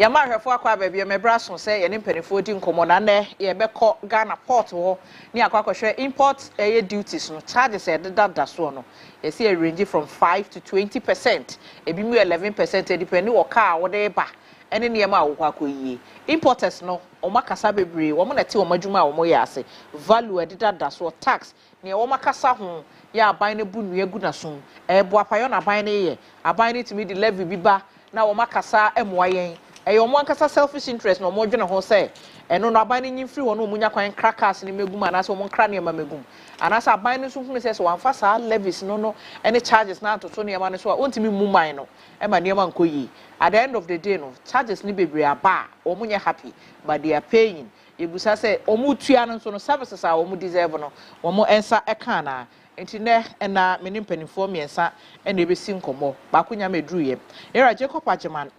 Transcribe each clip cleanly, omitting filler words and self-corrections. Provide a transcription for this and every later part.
Yama hwefo akwa baby me braso say ye ne mpanifo di nkomo na ne ye beko Ghana port ho ni akwa kwhwe import duties no charges e deda so no ye see range from 5 to 20%, ebi mu 11% depending o car wo dey ba ene ne ma wo kwakoyie. Importers no o makasa bebre wo mo na te o madwuma wo mo ye ase value e deda so tax ne wo makasa ho ya aban ne bu nua gu na so e bo apayo na aban ne ye aban ne timi di levy bi ba na wo makasa emoa yen eyo mo ankasa selfish interest no mo dwene ho say eno no aban ni free ho no munya kwan crackers ni megum anase mo nkra ne ma megum anase aban ni so hunu say so wanfa sa levies no any charges na to ne ma ne so ontimi mu man no e ma ne ma nkoyi at the end of the day no charges ni bebre aba o munya happy but they are paying ebusa say o mu tua no so no services a o mu deserve no o mo ensa e kan na enti ne na menim panifo miensa e na ebesi nkomo ba kunya medru ye era Jacob Ajeman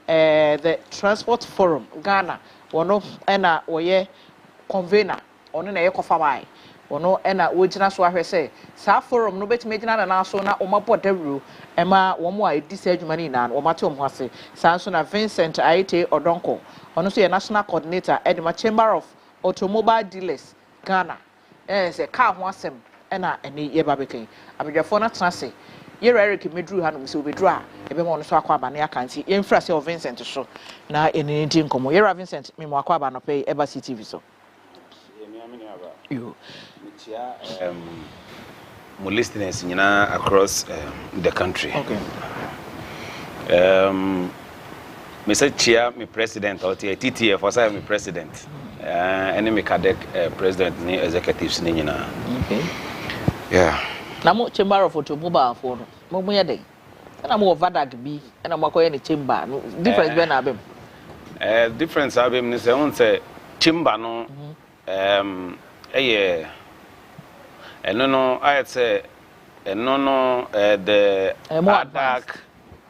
the Transport Forum Ghana wono na woye convener ono na ye kofa bai wono na wogina so ahwe say sa forum no betime gina na so na omabo dawro ema wo mo a edi sa adwuma ni na wo mate om hase sa so na Vincent Aite Odonko ono so ye national coordinator Edema Chamber of Automobile Dealers Ghana say car ho asem na ene ye babekan abedwafo na trase ye Eric medru hanom se obedru a ebe mo no so akwa aba na akanti ye mfra se o Vincent so na ene ndi nkomo ye Vincent me mo akwa aba no pay eba Ctv so ye me amene aba you mitia mo listeners nyina across the country. Okay. Mr. Chia, my president, or TTF, for say my president. And me cadec president ni executives ni nyina. Okay. Yeah. Na mo chamber of automobile for no mo yede. Na mo vadag bi, na mo akoye ni chamber. Difference be na abem. Difference abem ni say on say chamber no no I say no the ADAC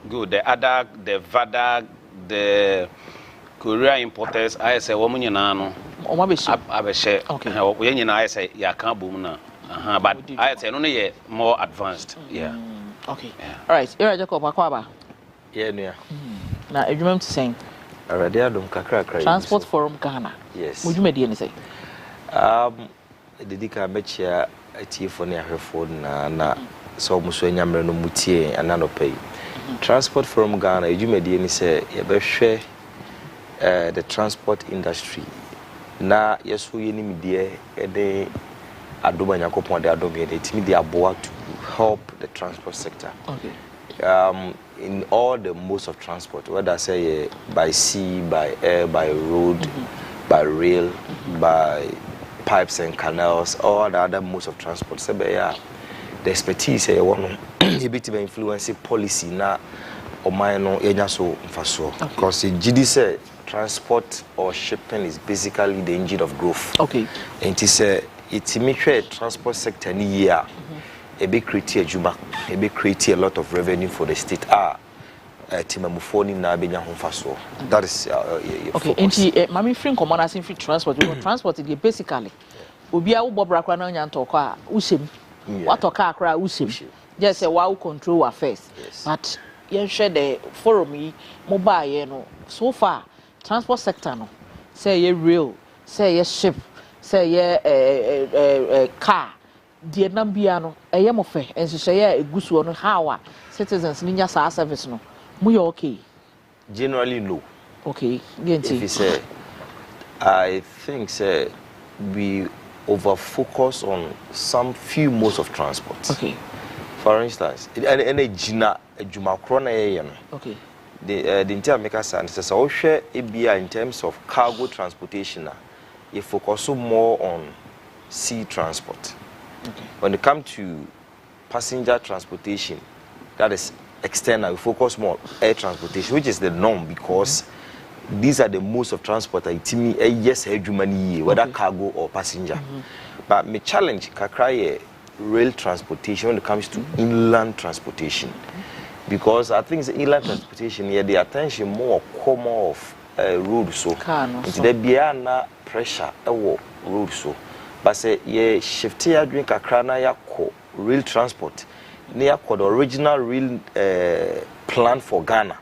good the ADAC the VADAC the Korea importers I say wo nyina no o ma be shi abehye we nyina I say ya kan bom na but I say no ye more advanced. Yeah. Okay. Yeah. All right. Era Jacob akwaba. Yeah nua. Na adwumam to say already adom kakra. Transport Forum Ghana. Yes. Would you me say? Dedika mechia atiefo ne ahwefo na so muso anyamre no mutie ananopai. Transport Forum Ghana ejumedie ni say ye behwe the transport industry na yeso yenimidie ede adoma nyakopon de adom ye timi de aboa to help the transport sector. Okay. In all the modes of transport, whether say by sea, by air, by road, by rail, by pipes and canals, all the other modes of transport. So the expertise one a bit of influence policy na or minor so because the GD transport or shipping is basically the engine of growth. Okay. And it's a transport sector in a year. A big create a juma, a big create a lot of revenue for the state. Timamufoni na benya homfaso. That is okay. And mami free common as in free transport. Transport is basically obi a wo bobra kwa na nya ntoko a usem. What oka akra usem. Just say wow control affairs. But you share the forum yi mobile ye no. So far transport sector no say ye rail, say ye ship, say ye car. The nambia no eye mo fe enso ye egusu no how citizens ninya sa service no mu you okay? Generally no. Okay. If you say I think say we over focus on some few modes of transport. Okay. For instance, any jina ejuma krona ye no. Okay. The entire maker say so share ebia in terms of cargo transportation you focus more on sea transport. Okay. When it comes to passenger transportation, that is external, we focus more on air transportation, which is the norm because these are the modes of transport. Yes, whether cargo or passenger. But my challenge, kakra rail transportation when it comes to inland transportation, because I think the inland transportation here the attention more common of road so. It's the biana pressure road so. But say ye shift ya drink kakra na ya ko rail transport. Near the original real plan for Ghana.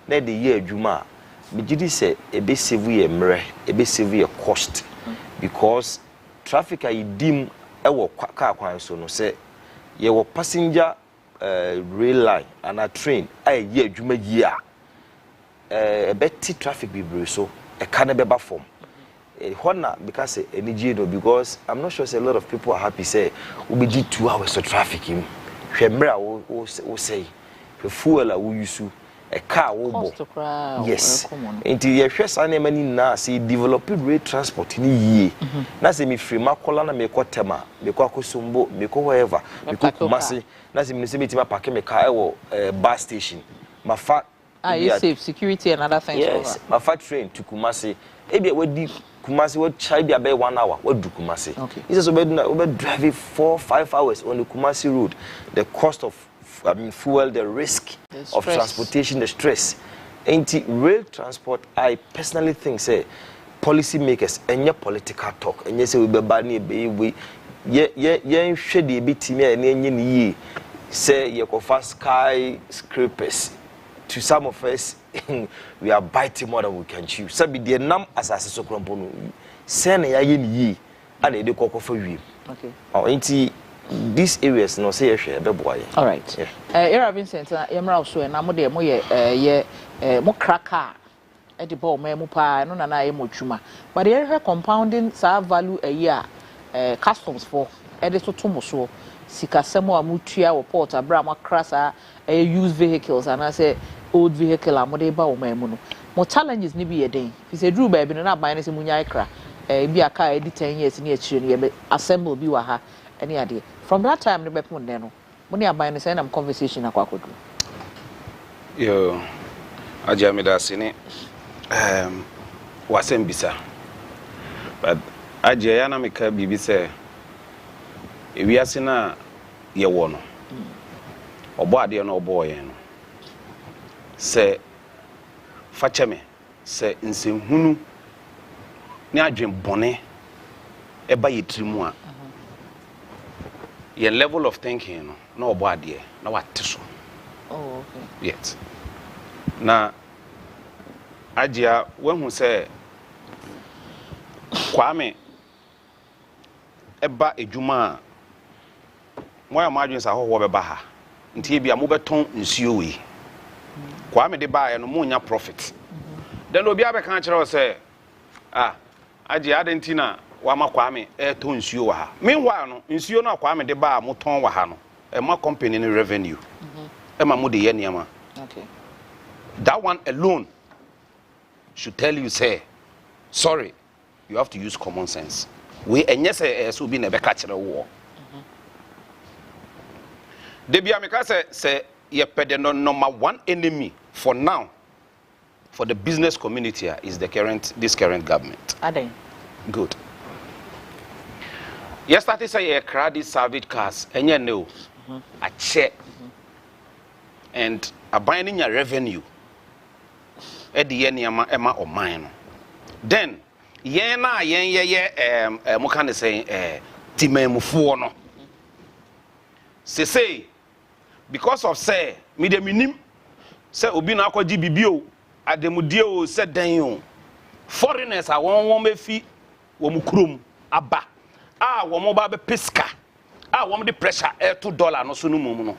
Na the year Juma me gidi say e be save ye mre e be save ye cost because traffic I dim e wo car kwan so no say ye wo passenger rail line and a train ay ye adwuma yi a e betti traffic be so e can be ba form Hona because energy no because I'm not sure say a lot of people are happy say we be 2 hours of traffic him hwemra wo say the fuel a we use a car wo bo yes into ye hwesa na mani na say develop rail transport ni yie na say me free makola na me kwatema me kwa kosombo me ko wherever me ko kumase na say me say me tima park me car e wo bus station mafa safe security and other things yes mafa train to Kumasi ebi we Kumasi what try be about 1 hour what do Kumasi okay he says we drive 4-5 hours on the Kumasi road the cost of fuel the risk of transportation the stress rail transport I personally think say policy makers any political talk and yes we be bani we ye hwe de betimi ene enye ni say ye ko fast skyscrapers to some of us we are biting more than we can chew so be the nam asase so krompo no say na yaye ni yi ana de kokofa wi okay enti these areas no say hwe be boy all right era Vincent yemra so na mo de mo ye mo kraka e de ball mu pa no na ye mo twuma but the area compounding sa value a year customs for e de so to mo so sikasemo amutua wo port abra ma krasa used vehicles and I say old vehicle amode ba wo mamu no mo challenges ni bi ye den fi se dru ba bi no na ban se munya ikra bi aka edi 10 years ni akire no ye assemble bi wa ha any ade from that time ne bepon ne no mo ne aban ne say na conversation akwakodu yo Hajia me da sini wasem bisa but Hajia ya na me ka bibi say ewi ase na ye wo no obo ade no obo ye no se facheme se nsenhunu ni adwen bone e ba yetrimu a your level of thinking no obo ade na wateso oh okay yes na Hajia wehu se kwame eba ejuma moya madwen sa ho be ba ha ntie bia mo beton nsuo wi kwame de ba ye no mo nya profit then obi abeka a kire o say Hajia adentina wa ma kwame to nsuo wa ha meanwhile no nsuo no kwame de ba mo ton wa ha no e ma company ni revenue e ma mo de ye niam okay that one alone should tell you say sorry you have to use common sense we enye say so bi na be ka kire wo Debia meka say ye pede no number one enemy for now for the business community is this current government. Aden. Good. Yesterday say ye crowded salvage cars enye no a check and a binding your revenue at the end ema or mine. Then yen na yen mo kan say timemufuo no. Say because of say me de minim say obi na akwaji bibio ademudie o say dan o foreigners a won mefi wo mu krom aba wo ba be pesca wo de pressure $2 no so no mum no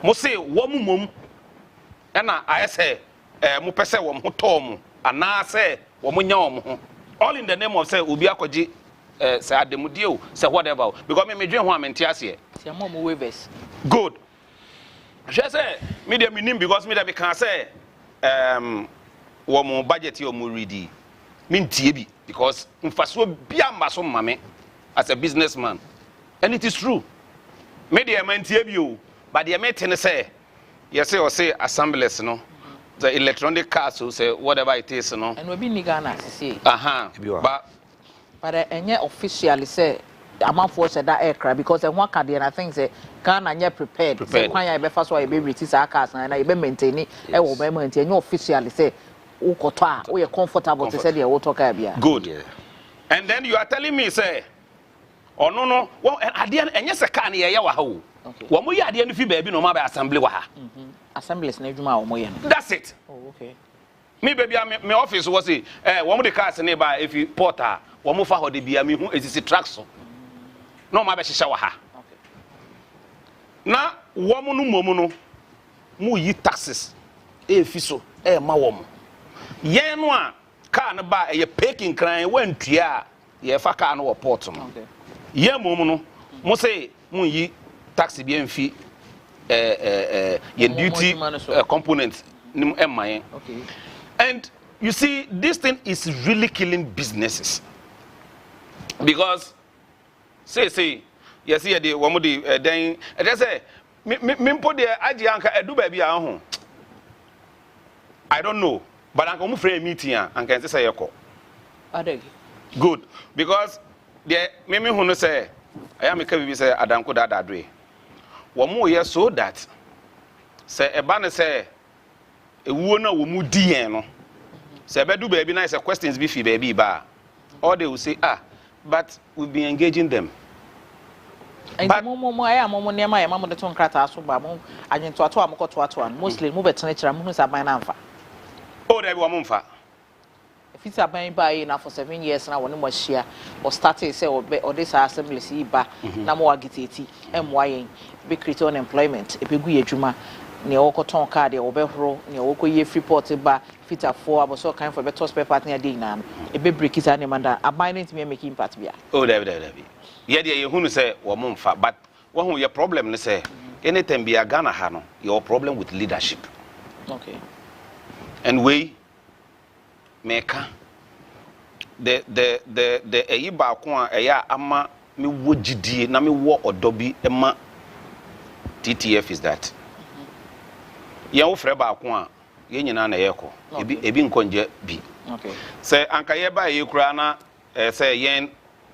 mo say wo mum e na aye say mo pese wo ho to mo ana say wo nya wo ho all in the name of say obi akwaji say ademudie o say whatever because me dwen ho amenti ase say mo waivers good. She say me dey minim because me dey can say wo mo budget yo mo ready me ntie bi because mfaso bia mbaso mame as a businessman and it is true me dey man ntie bi o but dey me ten say you say assemblies no the electronic cars so say whatever it is no and we be ni Ghana say but enye officially say amount for that aircraft because one can and I think say Ghana nye prepared. Say kwan ya be first why be reti sa cars na you be maintain e wo be maintain you officially say wo koto a wo comfortable to say the wo talk bia good yeah. And then you are telling me say oh no ade enye se car na ye wa ha o wo mo ya ade no fi ba bi no ma ba assembly wa ha assemblies na adwuma wo mo ye no that's it oh okay Me baby my office was say one of the cars nearby if you porter one more for the bia me who is truck so no ma be hyehyɛ ha na woman no momo no mu yi taxes fi so ma wom yen no a car no ba e parking kran wantua ye fa car no wo port no yen momo no mo say mu yi taxi bi enfi yen duty component nim emaye. Okay. And you see, this thing is really killing businesses. Because, say, yes, here the one the then they say, me put the Hajia anka edu baby ahun. I don't know, but I'm going to meeting and can say yeko. Good, because the me who say I am a baby say adanko dadadwe. One more year so that say a banner say. Ewu na wo mu di en no se be do baby na say questions be fi baby ba all they will say but we've been engaging them and momo aya momo nema ya mamo de ton krata so ba mo agento ato amokoto ato an mostly mo betene kira mo hu sa ban na mfa oh there be wo mfa if it's a ban ba na for 7 years na woni mo hia or started say or this assembly si ba na mo agiteti emwa yen be create unemployment e pegu adwuma ne okoton card e obehro ne okoye free port ba fitafo aboso kan for better spare partner dey na e be break it and manda abandon me make impact bia oh there ye dey ye hunu say wo mfa but wo hu your problem ne say anytime be a Ghana ha no your problem with leadership. Okay. And we make the eyiba ko a eya ama me wogidie na me wo odobi ema TTF is that ya wo frɛ ba ko a ye nyina na yeko ebi nkonje bi. Okay. Say anka ye ba ye kura na say yen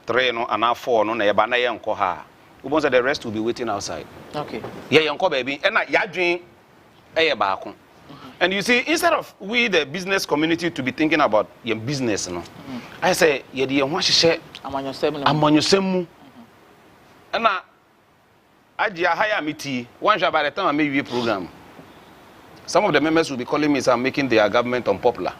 3 no ana 4 no na ye ba na ye nko ha we say the rest will be waiting outside. Okay. Ye nko ba bi na yadwen eye ba ko. And you see, instead of we the business community to be thinking about your business, no, I say ye di ho hye amanyosem and na Hajia hire meeting one by the time I make program. Some of the members will be calling me and making their government unpopular.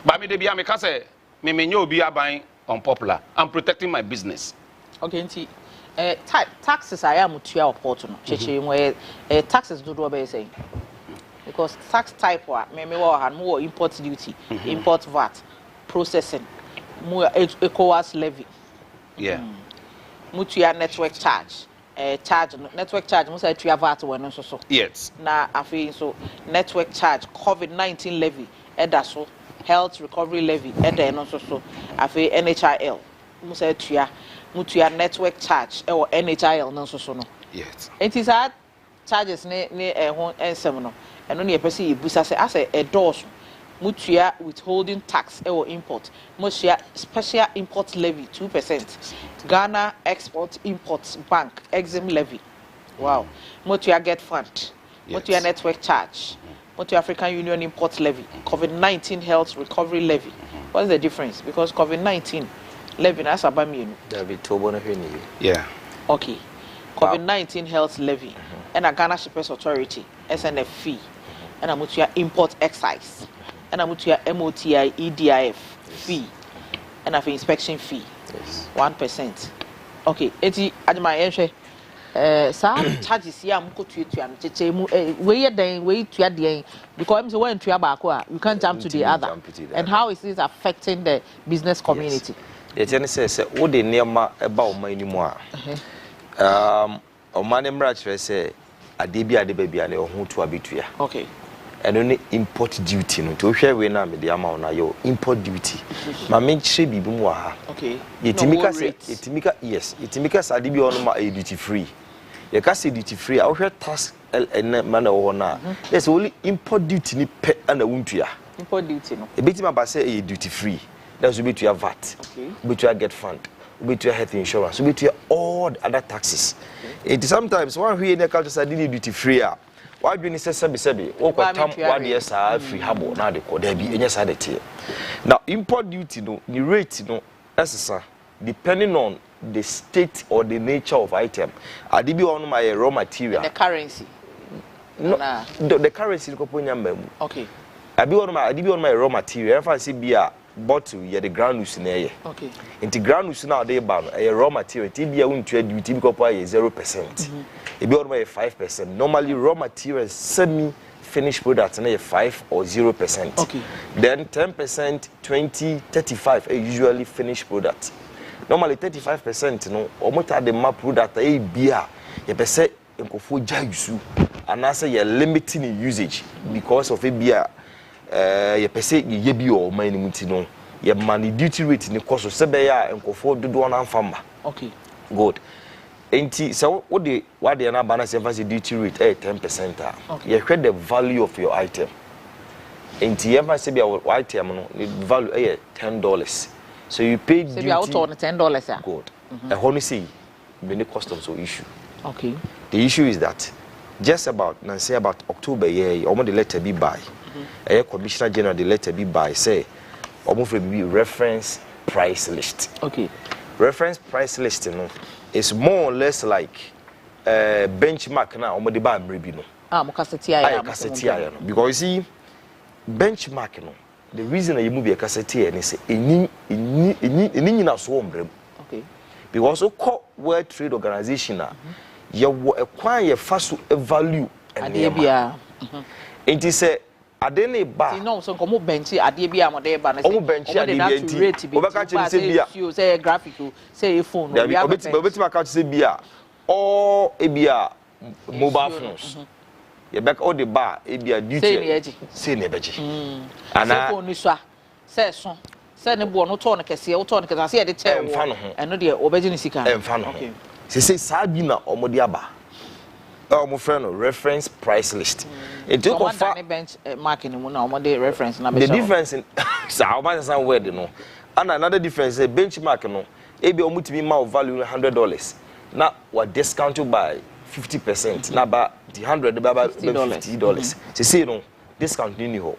But me dey be am say me nyo obi aban unpopular. I'm protecting my business. Okay, nti taxes I am to your port no. Cheche mo taxes do be say. Because tax type me more import duty, import VAT, processing, more ECOWAS levy. Yeah. Mutual network charge. Network charge must say VAT when so. Yes. Na afi so network charge COVID-19 levy so health recovery levy no so afi NHIL must say mutual network charge or NHIL no so no. Yes. It is hard charges ne ho ensem no. And only a person you say as a doors mutual withholding tax or import mutual special import levy 2% Ghana export import bank exim levy wow mutual get fund mutual network charge mutual African Union import levy COVID-19 health recovery levy. What's the difference? Because COVID-19 levy na asaba mi no there be tobo na hwani. Yeah. Okay. COVID-19 health levy and a Ghana Shippers Authority SNF fee and a mutual import excise and a mutual MOTI EDIF fee and a inspection fee 1%. Okay, eti adima yenhwe charges ya mko tuetua mcheche mu we den we tua den because I'm say when tua ba ko you can't jump to the other. And how is this affecting the business community? Yes. The say wo de niam eba o man ni mu a o man mra kire say ade bi ade ba bia na o ho to abetua. Okay. And only import duty no to hwe we na me de ama na yo import duty ma me kire bibi mu ha. Okay. Yetimika say yetimika yes yetimika sa ade bi on ma duty free. Ye ka say duty free a hwe tax man na wo na. Yes only import duty ni pe na wuntua. Import duty no. E bitima ba say duty free. That's will be to your VAT. Okay. Be to your get fund. Be to your health insurance. Be to your all other taxes. Okay. It sometimes one who in the culture say duty free. Why do you say sebi o ko tam what yes are free habo na de ko there be enya sa de tie. Now import duty no the rate no sir depending on the state or the nature of item. Ade bi on my raw material. The currency. No, the currency ko ponya mbam. Okay. I be on my raw material. If I see beer bottle, yeah, the granules in there. Okay. Into granules now they ban a raw material. TB won't trade duty because 0%. It be on my 5%. Normally raw material semi-finished products and 5 or 0%. Okay. Then 10%, 20, 35 are usually finished products. Normally 35%, you know, almost at the map product a beer. You per se enkofo jayusu and I say you're limiting in usage because of a beer. You per se ye bi o man mutino. Your money duty rate in the cost of sebeya enkofo do one farmer. Okay. Good. So what they are now balance emphasis duty rate 10%. Okay. You create the value of your item. Enti emphasis be our item no the value $10. So you pay duty. So you out on $10. Good. A honey say the customs or issue. Okay. The issue is that just about say about October year, almost the letter be by. A Commissioner General the letter be by say almost be reference price list. Okay. Reference price list, you know, is more or less like benchmark now. Almost the bad baby no. Cassette. Because you see, benchmark, you know, the reason you move your cassette and say any na so okay. Because so World Trade Organization you acquire fast value and it is a adene ba no so come bench adebia model ba na say say graphic say phone we have betima account say bia or ebia mobile phones you back all the bar ebia duty say na beji ana phone ni so say so say ne bo no to no kese wo to no kese say e de chair wo eno de obeji ni sika okay say sabi na omodi aba my friend reference price list it took off bench marking mu na omodi reference na be the difference in how much some word no and another difference is benchmark no e be omutimi ma value $100 na what discounted by 50% na ba the 100 ba $50 say no discount ni ho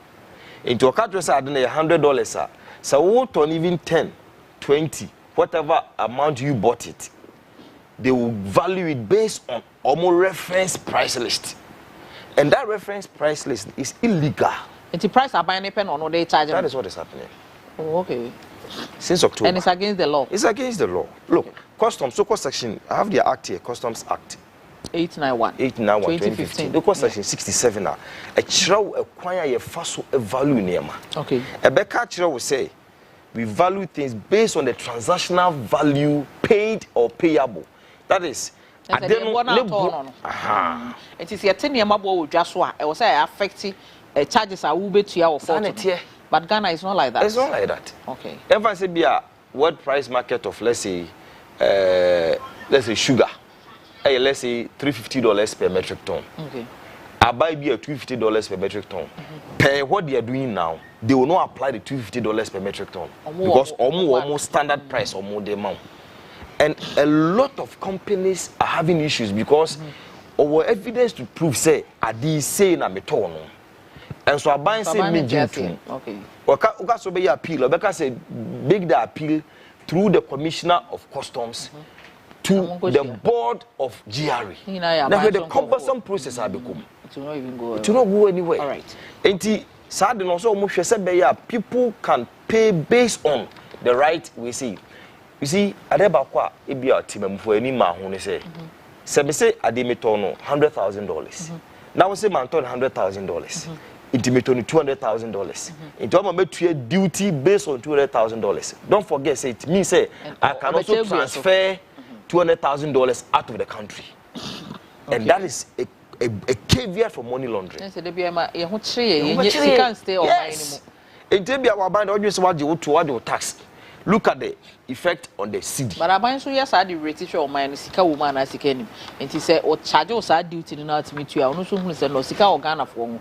into a catch say adena $100 so what on even 10 20 whatever amount you bought it they will value it based on almost reference price list. And that reference price list is illegal. And the price are buying depend on what they charge. That is what is happening. Oh, okay. Since October. And it's against the law. It's against the law. Look, okay. Customs, so-called section, I have the act here, Customs Act. 891. 2015. The section 67 now. A child acquire a fast value name. Okay. A better child will say, we value things based on the transactional value paid or payable. That is, I don't aha. It is your 10 year mabo just what I was say affecting charges are ube to your phone. But Ghana is not like that. It's not like that. Okay. If I say be a world price market of let's say sugar, let's say $350 per metric ton. Okay. I buy beer $250 per metric ton. Per what they are doing now, they will not apply the $250 per metric ton because almost standard price or more the amount. And a lot of companies are having issues because our evidence to prove say adi say na metono. And so I buy say me too. Okay. Oka so be appeal, Oka say big the appeal through the Commissioner of Customs to the Board of GRE. Now the cumbersome process have become. It will not even go. It will not go anywhere. All right. And sad also almost say people can pay based on the right we see. You see, adeba kwa ebi a team for any man who say, say adimitono $100,000. Now we say man ton $100,000. Intimitono $200,000. Into I'm made to duty based on $200,000. Don't forget, say it means say I can also transfer $200,000 out of the country, and that is a caveat for money laundering. Yes. It be our band always what you tax. Look at the effect on the city. But I find so yes, I did rate show my Sika woman as he can. And he said, or charge us our duty not to meet you. I know soon said no Sika or Ghana for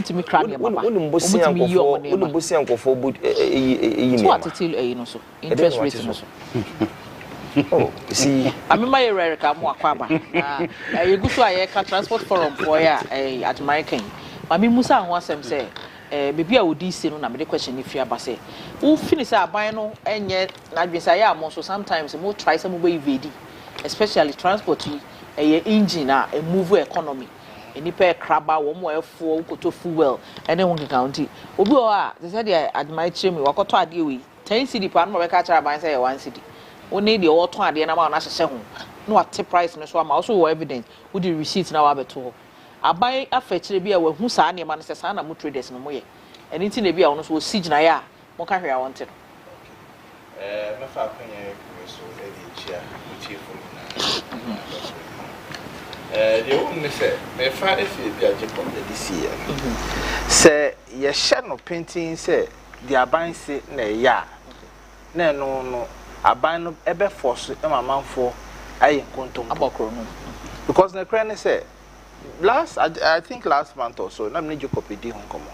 to me crying. What to tell you so interest rate. Oh, see, I mean, my rare more quaba. You go to a transport forum for at American. I mean, Musa wants them say. Baby, I would say no. The question if you are say, who finish our buying and yet not be say so sometimes more try some way VD, especially transport a engine a move economy. enipa kraba wo mo efo koto fuel ene ho county obi o a they said they admire chemi wakoto ade we 10 cedi pa no be ka kira ban say 1 cedi oni de wo ton ade na ma na hyehye ho no what price no so ama also wo evidence wo di receipt na wa beto aban afechire bi a wa hu saa ne ma no say saa na mo traders no mo ye eni ti na bi a wo no so sigina ya mo ka hwe a wonte no me fa kwanya so e di chia mo chi fu the one say me fa e fi bi aje pon this year say ye hye no painting say the aban say na ya na no aban no ebe force e mamanfo ayi kontom abokro no because na kran say I think last month or so na me Jacob di hon komo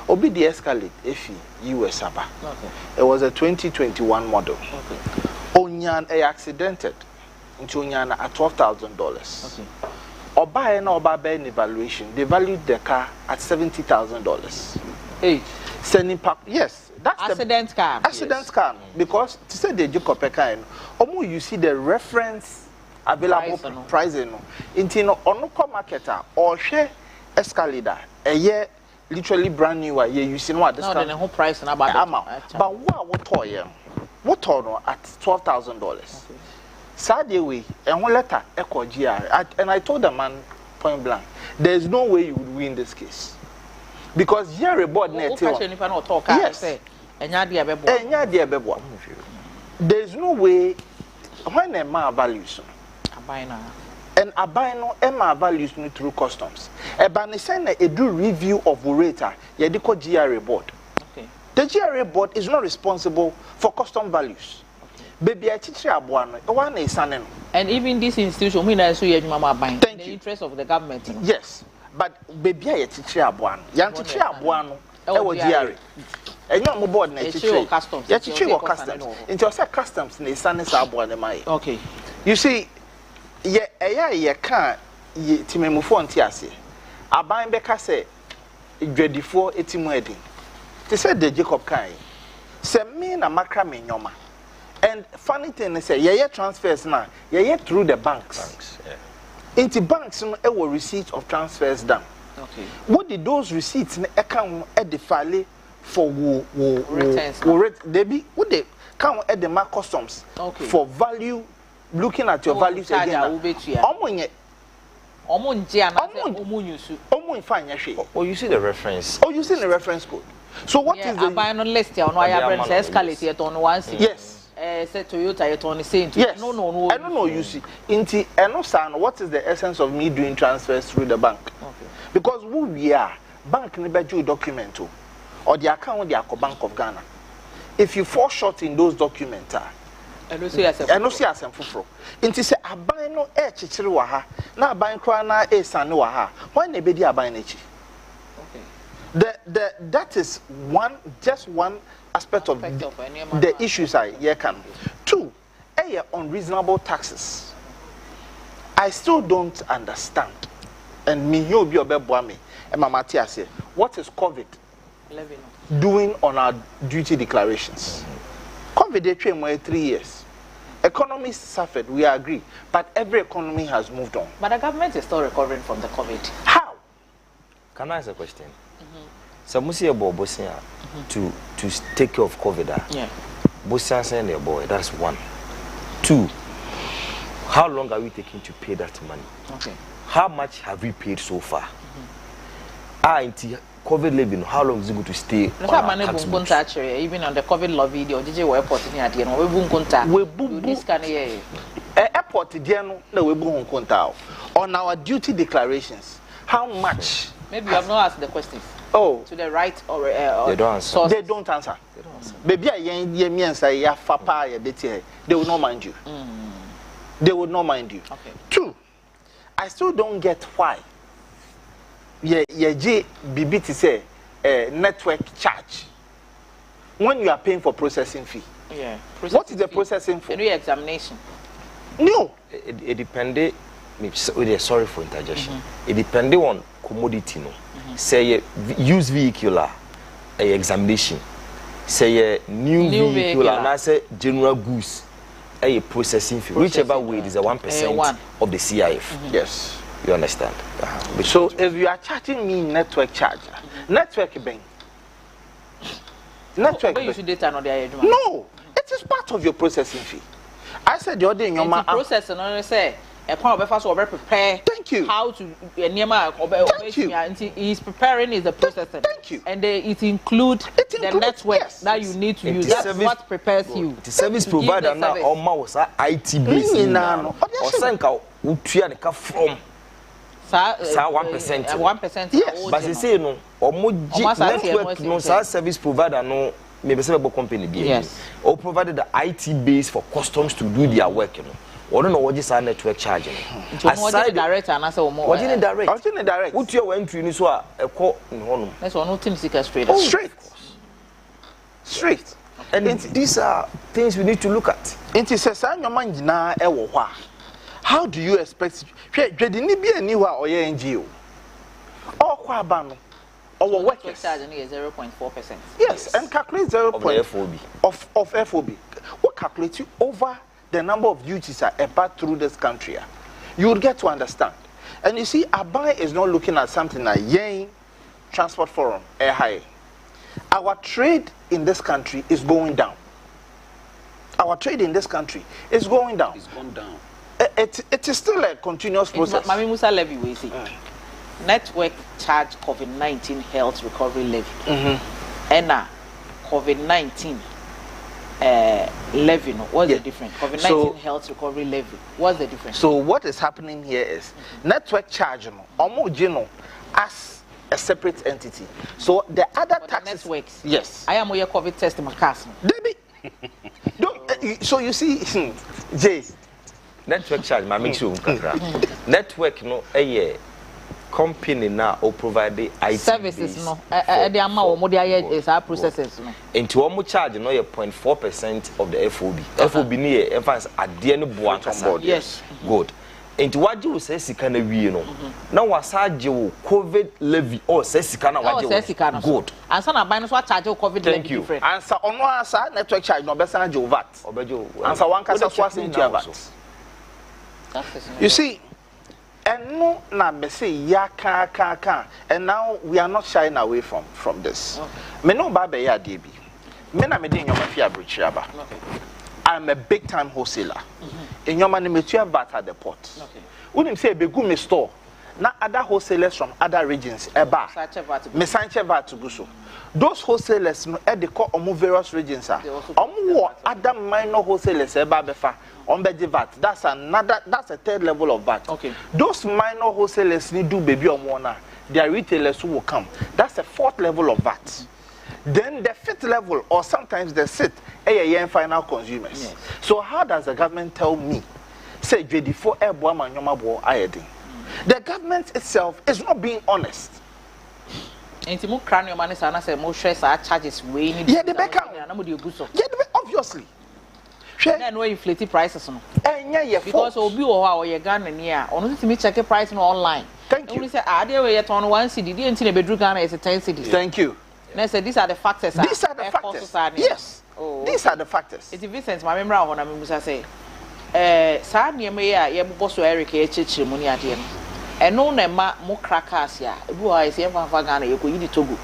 obi the escalate efi US aba it was a 2021 model onyan accidented into onyan at $12,000 oba na oba be an evaluation they valued the car at $70,000 hey sending pack yes that's accident car car because to say the Jacob car omo you see the reference available price no into no ono ko marketer or share escalator literally brand new you see no discount no the whole price na but what no at $12,000 Saturday way and one letter echo GR and I told the man point blank there's no way you would win this case because you're a board net yes there's no way when a man values and abino Emma values me through customs. A banisena a do review of Ureta, Yadiko GRA board. Okay. The GRA board is not responsible for custom values. Baby, I teach you one is son. And even this institution, we know so you mama buying the interest of the government. Yes, but baby, I teach you one. Yan teach you one. GRA. And your board na teach you customs. Ya teach you customs. Into say customs ne son is abuan mai. Okay. You see. Ye can ye timemufo ntiase aban beka se dwadifo etimu edi te say the Jacob kai se me na makra me nyoma and funny thing is say ye transfers na ye through the banks into banks no e will receipt of transfers done. Okay, what did those receipts na account e de file for returns they be what they count at the mark customs for value. Looking at your values again. Oh, you see the reference. Oh, you see the reference code. So what is the buy on list on why escalate on one seat? Yes. Said Toyota on the same. Yes. No. I don't know. You see, inti enosan. What is the essence of me doing transfers through the bank? Okay. Because who we are, bank never do document or the account the Bank of Ghana. If you fall short in those documents, I no see asem fufuro nti se aban no e chichiri wa ha na aban kra na e sane wa ha when na bedi aban na chi that is just one aspect of the issues I can. Two, unreasonable taxes. I still don't understand, and me you be obeboa me e mama ti ase what is COVID doing on our duty declarations. COVID they train more 3 years. Economies suffered, we agree, but every economy has moved on. But the government is still recovering from the COVID. How? Can I ask a question? So, Musi Ebo Bosia to take care of COVID. Yeah. Bosia send a boy. That's one. Two. How long are we taking to pay that money? Okay. How much have we paid so far? COVID living, how long is it going to stay? Even on the COVID lobby, the OJJ airport in here, we boom contact. We boom this kind of airport, no, we boom contact on our duty declarations. How much? Maybe you have not asked the question. Oh, to the right or they don't answer. They don't answer. Baby, they will not mind you. They will not mind you. Okay. Two, I still don't get why. BB to say network charge when you are paying for processing fee. Yeah. What is the processing for? Re-examination. No. It depends. Sorry for interjection. It depends on commodity. No. Say used vehicular examination. Say new vehicle and I say general goods. A processing fee. Whichever way it is a 1% of the CIF. Yes. You understand? So if you are charging me network charge, network bank. Network. You should data no there. No, it is part of your processing fee. I said the other in your process and I say a part of so prepare. Thank you. How to Thank you. He's preparing is the processing. Thank you. And it include the network that you need to use. That's what prepares you. The service provider now almost IT based. Or senka utua ne ka from. Sa 1%. 1%. Yes. But they say no. Omoji network no service provider no. Maybe several company be. Yes. Or provided the IT base for customs to do their work. Or don't know what is our network charging. Aside direct and answer more. What in direct? What in direct? What you went to so a call in home. That's one no team seeker straight. Straight. And these are things we need to look at. It is a your mind na ewo. How do you expect? Didn't be anywhere or NGO. Or kwabano. Our workers charging is 0.4%. Yes, and calculate 0. Of the FOB. Of FOB. What calculate you over the number of duties are about through this country? You will get to understand. And you see, Abai is not looking at something like Yang Transport Forum, air high. Our trade in this country is going down. Our trade in this country is going down. It's gone down. It is still a continuous process. Mami Musa levy we see. Network charge COVID-19 health recovery levy. And COVID-19 levy. What's the difference? COVID-19 health recovery levy. What's the difference? So what is happening here is network charge as a separate entity. So the other taxes. Networks. Yes. I am your COVID test my cast. So you see, Jay. Network charge, my make sure network no company now or provide the IT services no the amount of money is our processes no into one charge no 0.4% of the FOB. FOB near emphasis at the end of one. Yes. Good. Into what you say sika na wie no. Now was you COVID levy or say sika na what you good. And some are buying so charge COVID levy different. Answer on one answer network charge no be san jo VAT. Answer one kasa swas into VAT. You see, and no na me say ya ka and now we are not shying away from this. Me no ba be ya dey bi. Me na me dey nyoma fi abrochi aba. I'm a big time wholesaler. In your money, me VAT at the port. When you say be good me store, na other wholesalers from other regions eba. Me sanche VAT to go so. Those wholesalers no e dey call omo various regions are. Omo other minor wholesalers eba befa. VAT. That's a third level of VAT. Okay. Those minor wholesalers need do baby omo na. Their retailers who will come. That's a fourth level of VAT. Then the fifth level, or sometimes the sixth, and final consumers. Yes. So how does the government tell me, say J4 Airboam and Yomabo Ayedi? The government itself is not being honest. Inti mo crane your money sana say mo share sa charges way ni. Yeah, the back out. Yeah, obviously. Then we inflate prices no. Because obi wo ho a o ye Ghana ni a, ono timi check price no online. Thank you. We say there we turn 1 cedi, the nti na bedru Ghana is 10 cedi. Thank you. Now say these are the factors. These are the factors. Yes. Oh, these are the factors. It's Vincent, my member of Honor Musa say, Sa near me, ya boss Eric H. Money at him. And no name more crackers ya. Who I say, Fagana, you could eat Togo.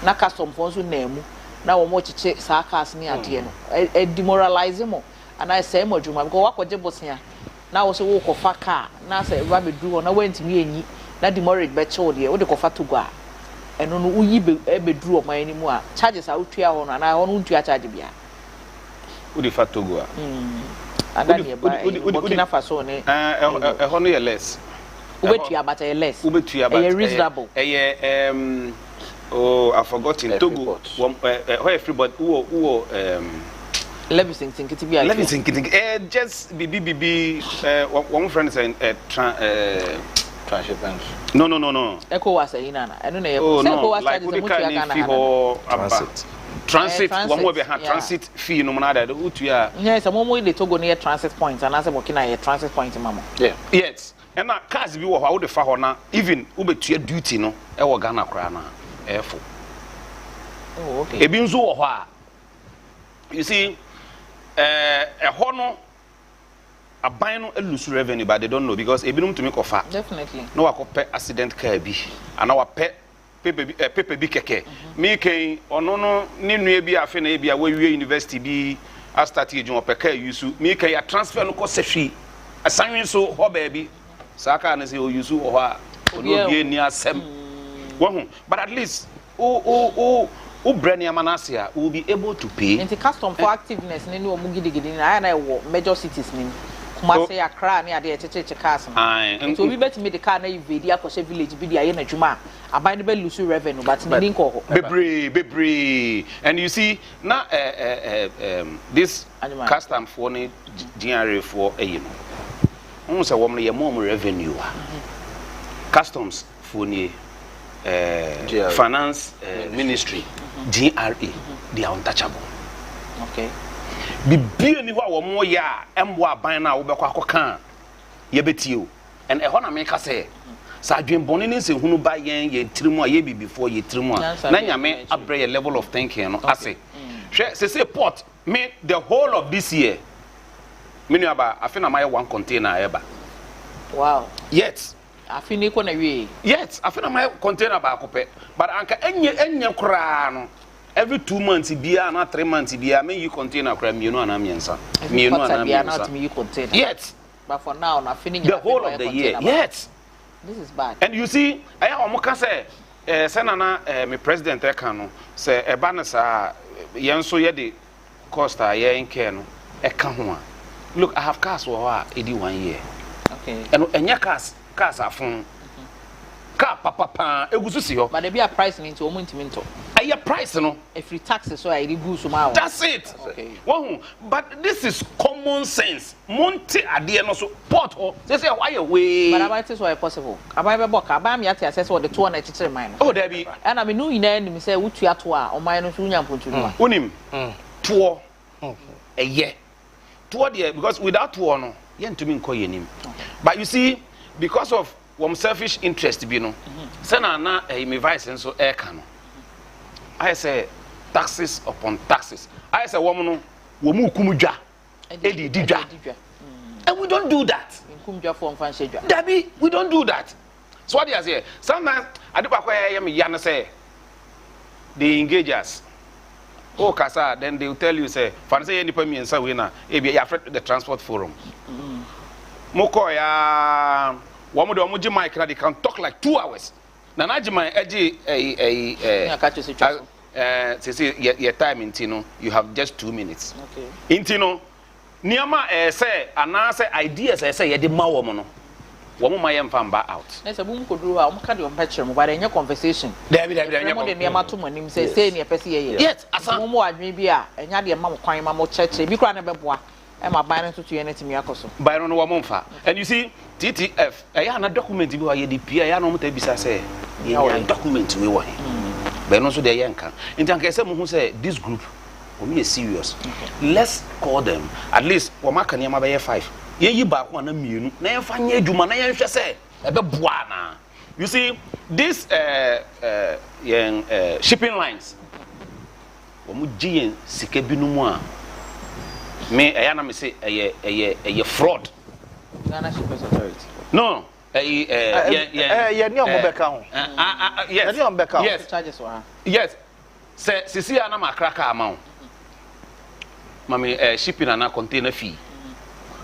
Na custom phones with name. Now, more check sarcasm near at him. A demoralize him. And I say, Mojuma, go walk with Jebos here. Now was a walk of a car. Now say, Rabbit drew on a went to me, not demorate better, what the coffee to go. And no we be drew of my anymore. Charges out to your own, and I won't to charge bia. Who the fat to go? And then you buy Burkina Faso, a honey less. Ubet you but a less. Ubet you but reasonable. Oh, I've forgotten Togo. Where everybody who Levising Ctv. Levising just BBB one friend saying transshipment. No. Echo was a inana. I don't know. Oh, no. Like transit. One more behind transit fee. No matter who to ya. Yes, a moment they Togo near transit points, and as a working at a transit point, Mama. Yeah. Yes. And now, cars be what the fahona even ube to your duty no. Ewa Ghana krana. Airful. Oh, okay. Ebinzo wa. You see, a hono. a buy no lose revenue, but they don't know because ebinum to make offer. Definitely. No, I pay accident car bi, and our pet paper bi keke. Me can or no ni bi afe na bi a we university bi a start age on per car use. Me can ya transfer no cost free. Assign so ho baby. Saka na say o use o ha. No bi ni asem. But at least Brenia will be able to pay. And the custom for activeness, any or Mugidi, I major cities. Kumasi Accra near the Cheche Castle. And so we better make the car na Vidia Koshe village be the Juma. I buy the lose revenue, but Ninko. Bebre. And you see, now this custom for GRA for a almost a woman your more revenue. Customs for finance ministry, GRA, they are untouchable. Okay. Bibi ni wa mo ya embo aban na wo bekwa kokan ye betio and e hona me ka say sa adwenbone ni se hunu ba yen tirimu a ye bi before ye tirimu a na nyame abre ye level of thinking no ase hwe say port me the whole of this year me nu aba afina my one container eba. Wow. Yet afini ko na wie yet afina my container ba akopɛ but anka enye kura no every 2 months bia na 3 months bia me you container kura mienu ana miensa mienu ana miensa yet but for now na finish the whole of the year yet this is bad. And you see aya omoka say sena na me president e kan no say e ba na sa yenso ye de cost a ye nke no e ka ho a look I have cars wo a edi 1 year okay and enya cars afun car papa egusu si ho but there be a price into omuntiminto aya price no every taxes so I reduce so that's it okay but this is common sense monte ade no so port ho say why way but about it so possible about be boka about me ati access what the 293 mine oh there be and I mean no ina nim say wutua to a o mine no so nya mpontu no onim to eye to there because without to no ye ntumi nko ye nim but you see because of one selfish interest bi no say na me vice nso e ka no I say taxes upon taxes I say woman no wo mu kumudwa edi didwa and we don't do that kumudwa for mfa nhedwa dabi we don't do that so what they say sometimes adipakwa ya me ya no say they engage us oh kasa then they will tell you say fan say any pay ensa we na e be ya the transport forum moko ya woman do omuji mic na they can talk like 2 hours na na jima eji say your time intino you have just 2 minutes okay intino niama say anase ideas say ye de ma wo mo no wo mo ma ye mfa mba out na say bum koduru ha o mka de o mpetchere mo ba de nya conversation dabi mo de niama to monim say ne pese ye yes asa mo adwen bi a enya de ma mo kwan ma mo cheche bi kra na beboa e ma ban to ye na timi akoso ban no wo mo mfa and you see TTF ya na document bi wa ye de pia ya no mo ta bisa say ye document we wo he but no so dey yanka in can say mo hu say this group we are serious let's call them at least wo maka ne ma be 5 ye yi ba ko na mienu na ye fa nya adwuma na ye hwe say e be boa na you see this shipping lines wo mu gien sika binu mu a me eya na me say eye fraud Ghana Shippers Authority no yeah ni omo beka ho yes ni omo beka ho yes charges wa yes say sisi ana makraka amount mami shipping na container fee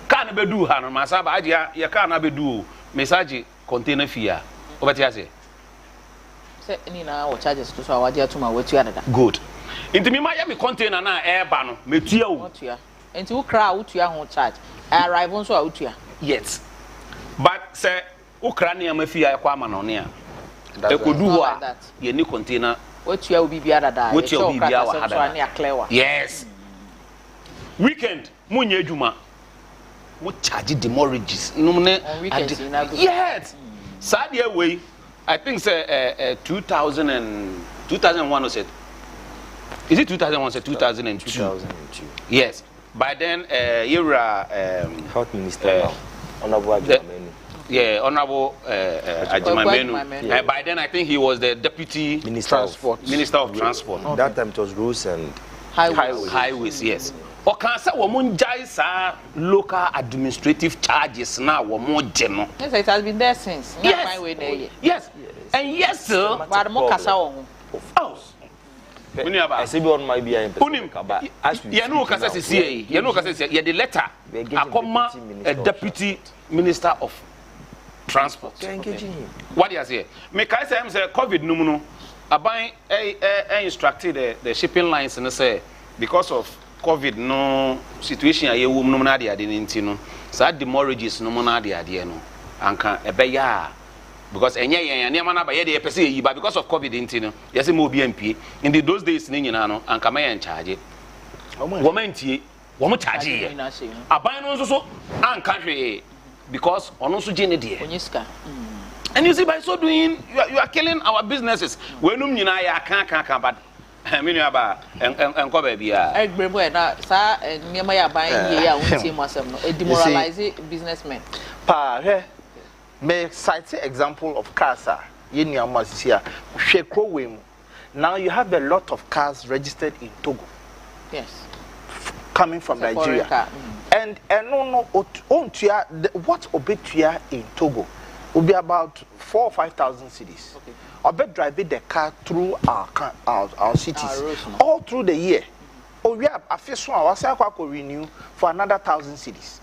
car na bedu ha no masaba agia ye car na bedu message container fee a obeti ase say ni na o charges to so awadia to ma wetu adada good inti mi ma ya mi container na e ba no metua o metua enti wo kra wotua ho charge arrive nso a wotua yes but say ukra ne am fee akwa ma no ne a ekodu ho a ye ni container wotua obi bia dada ye cho obi bia wa hada ne aklewa yes weekend munye adwuma mo charge demorrages no ne yes sadia way I think say 2001 was it is it 2001 or 2002 yes by then health minister now honorable Ajimamenu honorable Ajimamenu by then I think he was the deputy minister of transport that time it was roads and highways yes or can say woman jaisa local administrative charges now or more general. Yes, it has been there since. Yes. And yes, sir. But more kasa oh. I say one might be a you know, Kasa say, you know, Kasa say, the letter. I come a deputy minister of transport. What do you say? Make I say, COVID no. I buy instructed the shipping lines and say because of COVID no situation aye wo no na de ade nti no sa demorrages no na de ade no anka ebeya because enye yen ne na ba ye de pese yi ba because of COVID nti no yesi mo obi ampie in those days ni nyina no anka ma yen charge wo mantie wo mo charge ye aban no so anka hwe because ono so gene de onyiska. And you see, by so doing, you are killing our businesses. When you know, I can't, but I mean, about and cover be a sir, near my buying here, a demoralizing businessman. Pa, may cite example of cars, in your must here. Now you have a lot of cars registered in Togo. Yes. Coming from Nigeria. And no, what obituary in Togo will be about 4,000 or 5,000 cities. Okay. I bet driving the car through our cities all through the year. Oh, we have a first one. I say I could renew for another 1,000 cities.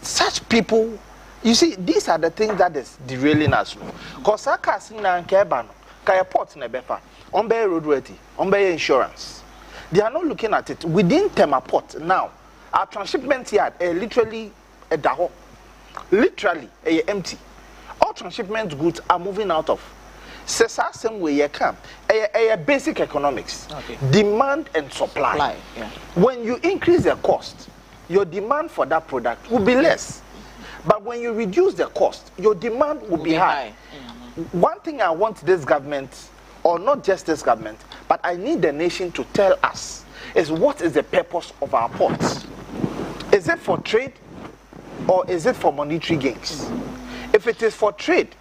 Such people, you see, these are the things that is derailing us. Because I can't see now in Kebano, Kaya Port Nebefa, on Bay Road Ready, on Bay Insurance. They are not looking at it within Tema Port now. Our transshipment yard literally a daho, literally empty. All transshipment goods are moving out of. Same way you come. Basic economics. Okay. Demand and supply. Yeah. When you increase the cost, your demand for that product will be less. But when you reduce the cost, your demand will be high. Mm-hmm. One thing I want this government, or not just this government, but I need the nation to tell us is what is the purpose of our ports? Is it for trade or is it for monetary gains? Mm-hmm. If it is for trade,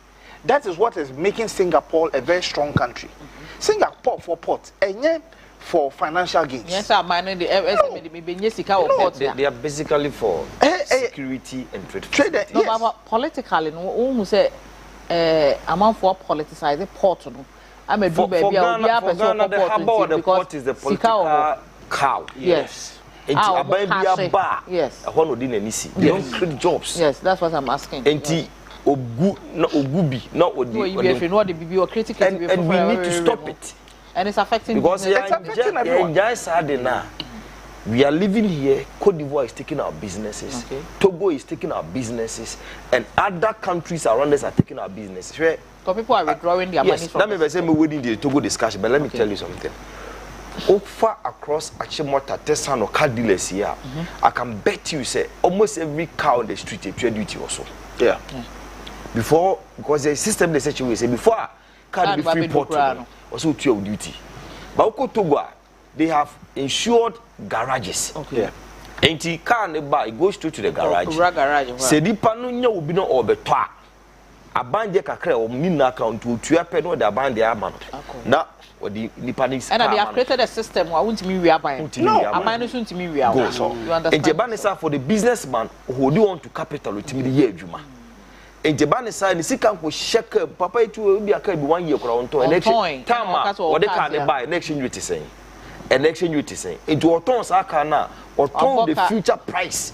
that is what is making Singapore a very strong country. Mm-hmm. Singapore for ports, and for financial gains. Yes, I'm managing the they are basically for security and trade. Trade, no, yes. But politically, no, almost say, I'm for politicizing port. No, I'm a for Ghana, the harbor or the port is the political cow. Yes. Yes. They don't create jobs. Yes, that's what I'm asking. And we need to stop it. And it's affecting because we are living here. Cote d'Ivoire is taking our businesses. Okay. Togo is taking our businesses, and other countries around us are taking our businesses. Right? So people are withdrawing their money from. Let me say we within the Togo discussion, but let me tell you something. Over across Achimota, Tessan or car dealers here, I can bet you say almost every car on the street a trade duty also. Yeah. Before, because the system they say before car be free port also to duty. But Togo, they have insured garages. Okay. Yeah. And the car nearby goes straight to the garage. Say the panu will be no overtoa. A band kakra or mina account to pay no the band the amount. Now. Or the Nippanics. And they have created a system where won't me we are buying. No, a minus to me we are. You understand? And Japanese for the businessman who do want to capital to me the year Juma. And Japanese side, the second will check Papa to be a 1 year crown to election. Tama or they can't buy election duty saying. Election duty saying. Into our tons are kana or told the future price.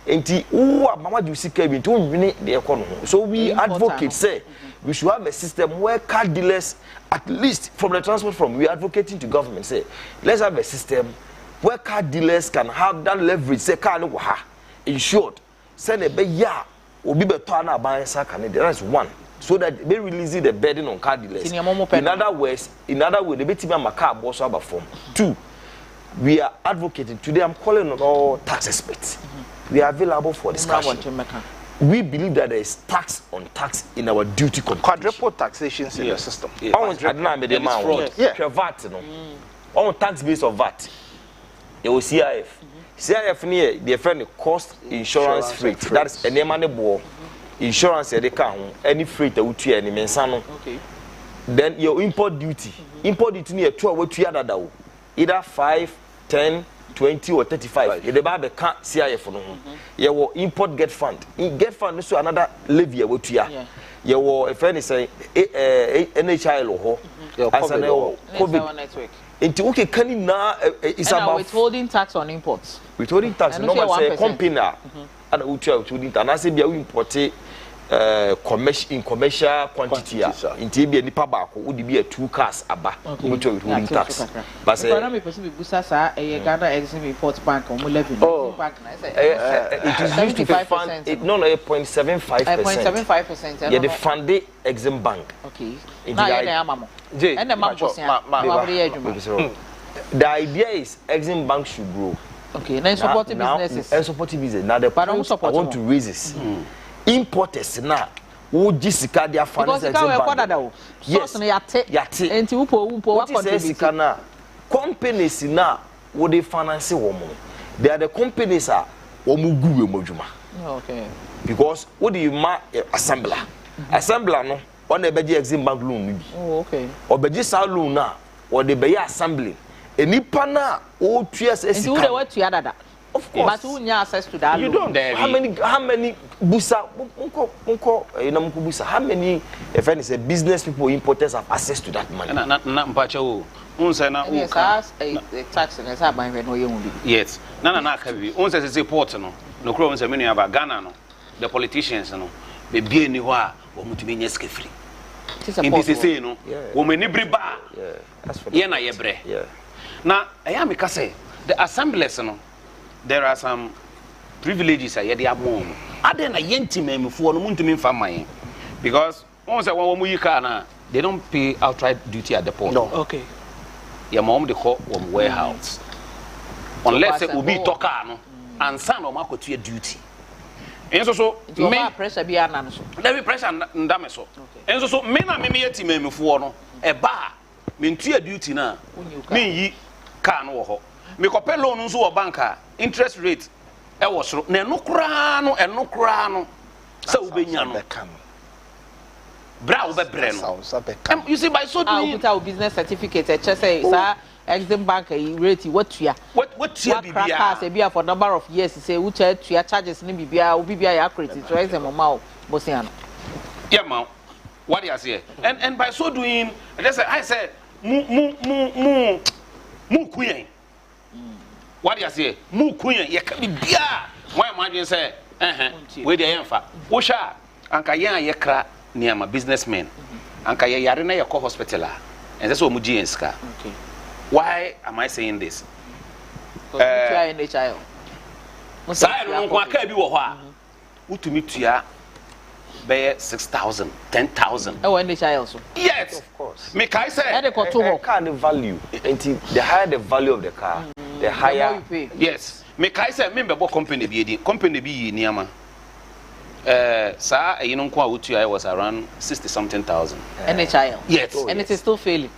And the Mama do see Kevin to win the economy. So we advocate say we should have a system where car dealers, at least from the transport firm, we are advocating to government say, let's have a system where car dealers can have that leverage. Say car no waha insured. Send a be ya will be better na buy second. That's one. So that they release the burden on car dealers. In other words, they be team my car boss about form. Two, we are advocating today. I'm calling on all tax experts. We are available for discussion. We believe that there is tax on tax in our duty quadruple taxation in the system. On VAT, on tax base of VAT. You will CIF. CIF near the friend cost insurance freight. That's a name and a ball. Insurance they can any freight that would any mensano. Then your import duty. Import duty near 2 what you either 5, 10, 20 or 35 the ba be ka CIF no ye wo import get fund so another levy we tua ye wo if any say NHIL ho as an COVID network into okay can na is about withholding tax on imports withholding tax no man say company and we tua withholding tax na say bia we import commercial quantity into be nipa ba ko we be 2 cars aba we tua withholding tax but say na me person be busa sa Ghana Exim Import Bank o mo levy bank na say it is used to fund it no 0.75%. 0.75%. Yeah, the fund the Exim Bank. Okay. Now you na mama. And the mama the idea is Exim Bank should grow. Okay, now supporting businesses. And supporting business. Now the point I want to raise is importers now who jisika their finance Exim Bank. Yes. Yate. Enti upo what contribute na companies now wo dey finance women. They are the companies are womu gu emojuma. Okay. Because what do you ma assembler? Assembler no on the beji Exim Bank loan bi. Oh, okay. Or beji sa loan na or the beji assembly. Enipa na o tuas esika. And you dey what to dada. Of course. But who nya access to that you loan? Don't. How many busa unko busa how many if any say business people importers have access to that money? Na mpacha o. Unse na o ka tax na say ban we no ye bi. Yes. Na ka bi. Unse say port no. No kro unse menu aba Ghana no. The politicians no. Be bie ni ho a wo mutumi nya sika free. Ndisi say no. Wo mani briba. Yeah. That's for ye na ye bre. Yeah. Na eya me ka say the assemblies no there are some privileges a ye dey amon. Ade na ye ntimamfo no muntumi mfa man. Because once one mu yika na they don't pay outright duty at the port. No. Okay. Your mom they call warehouse. Unless it will be talker no and son or makotua duty. And so me pressure be an so. Let me pressure ndame so. And so me na me yeti me mfo no e ba me ntua duty na me yi car no ho. Me kopɛ loan nso wo banka interest rate e wo soro na eno kra no se wo benya no. Bra wo be bre no. You see by so doing our business certificate just say sir Exim Bank rate what tua bibia bia for number of years say which tua charges ni bibia bibia ya accurate so Exim ma o bosiano yeah ma what you say and by so doing I say mu kuyen what you say mu kuyen ye ka bibia why imagine say we dey emfa wo sha anka yan ye kra niama businessmen anka ye yare na ye ko hospital and that's what mu GNSK. Okay. Why am I saying this? NHIL. Sai no kwa ka bi wo ho a utumi tua be 6,000 10,000 NHIL so. Yes, of course. Me kai say car the value until the higher the value of the car the higher you pay. Yes, me kai say me be company bi edi company bi yi niama sa you know kwa utua was around 60 something thousand NHIL. Yes. And it is still failing.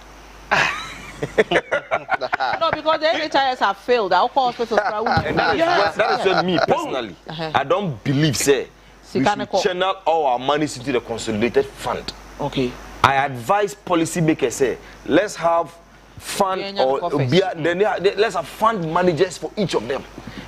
No, because the NHIS have failed. Our hospitals and that is what me personally I don't believe say we should channel all our money into the consolidated fund. Okay. I advise policymakers say let's have fund or let's have fund managers for each of them,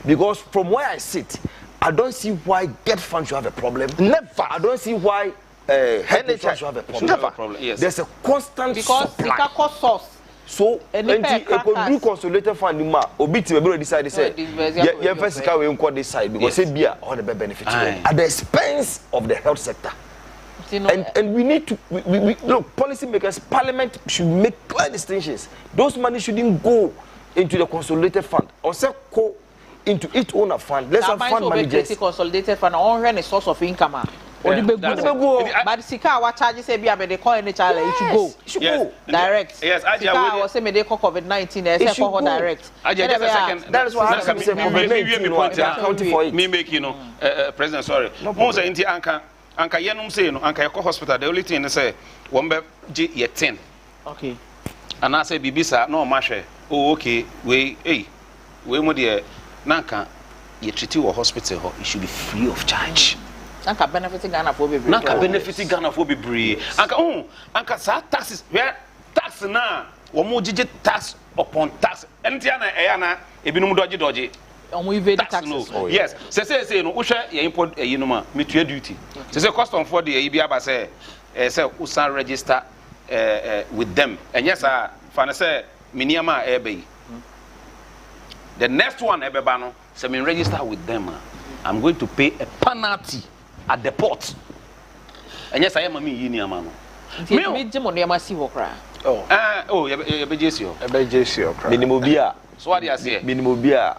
because from where I sit I don't see why get fund should have a problem. Never. I don't see why NHIS should have a problem. Never. Yes. There's a constant because supply. Cost source. So do consolidated fund ma obiti we be decide say yeah first can we enquire this side because say bia all the benefit at the expense of the health sector. And we need to we look, policymakers, parliament should make clear distinctions. Those money shouldn't go into the consolidated fund or say go into its own fund. Let's have fund managers. Consolidated fund on a source of income. But Sika what charges say be they call NHIL it should go direct. Yes, Sika was say me they call COVID-19 they say call direct. That is what I'm saying. COVID-19 for it. Me make you know president sorry. Most inti anka yenum say no anka yeko hospital the only thing they say one be G ye 10. Okay. And I say bibisa no ma hwe. Oh okay we mo de nanka ye treat you hospital it should be free of charge. Anka benefiting Ghana for be Anka sa taxes where tax na wɔn gye tax upon tax ɛnti na ɛyɛ na ebinom dɔgye evade taxes no yes say no wohwɛ yɛ import ɛyi no ma metua duty say custom for the ɛyi bi aba sɛ say usan register with them ɛnyɛ saa fa ne sɛ miniama ɛbɛ yi the next one ɛbɛba no sɛ me register with them I'm going to pay a penalty at the port ɛnyɛ saa yɛ ma me yi niama no me gye mo niama si hɔ kra yɛbɛ gye si hɔ minimum bia so what do you say minimum bia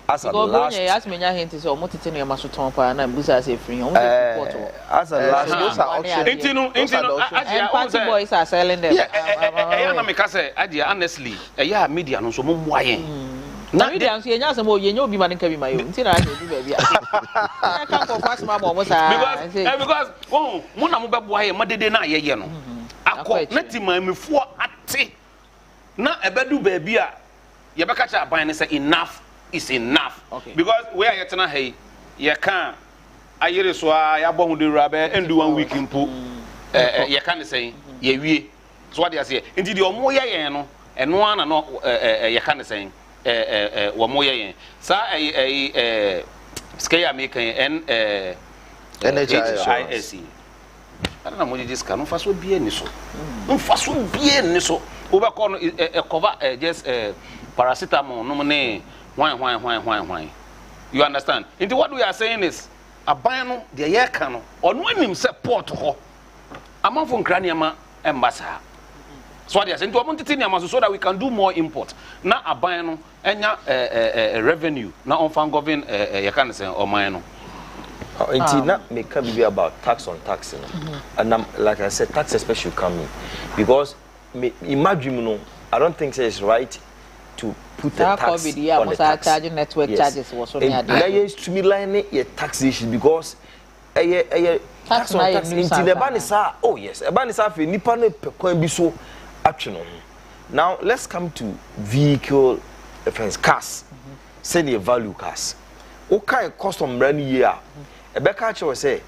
as a last as me nya hint is almost tete niama so ton pa na busa say free on as a last those are options and party boys are selling them ɛyɛ na me ka sɛ adia honestly ɛyɛ media no so mo mmoa yɛn na media nso yenya asɛm o yenya obi ma ne nka bi ma yo nti na ase bi ba bia ya kan ko fast ma mo saa because mo na mo bɛboa yɛn mo dede na ayɛyɛ no akɔ na ti ma mefoɔ ate na ɛbɛdu baabi a yɛbɛka kyɛ aban ne sɛ enough is enough because we are yetna hey ye kan ayere so a ya bo hu de wura be endu 1 week mpo ye kan say ye wie so what they say nti de omo ye yen no eno ana no ye kan say wo mo ye yen sa skaya make en NHIS ana mo je ska no fa so bie ni so no fa so bie ni so wo be call no cover just paracetamol no ne why you understand into what we are saying is aban no de ye ka no ono anim se port ho amanfo nkraniama embasa so what they are saying to omontiti niama so that we can do more import na aban no enya revenue na on fan govern ye kan say oman no until na make be about tax on tax and like I said tax especially come in because imagine no I don't think it's right to put the tax on the tax. Charging network charges was only and I streamline your taxation because tax on tax into the banisa oh yes a banisa for nipa no pekwan bi so atwe no now let's come to vehicle offense cars send your value cars okay custom brand year e be ka che we say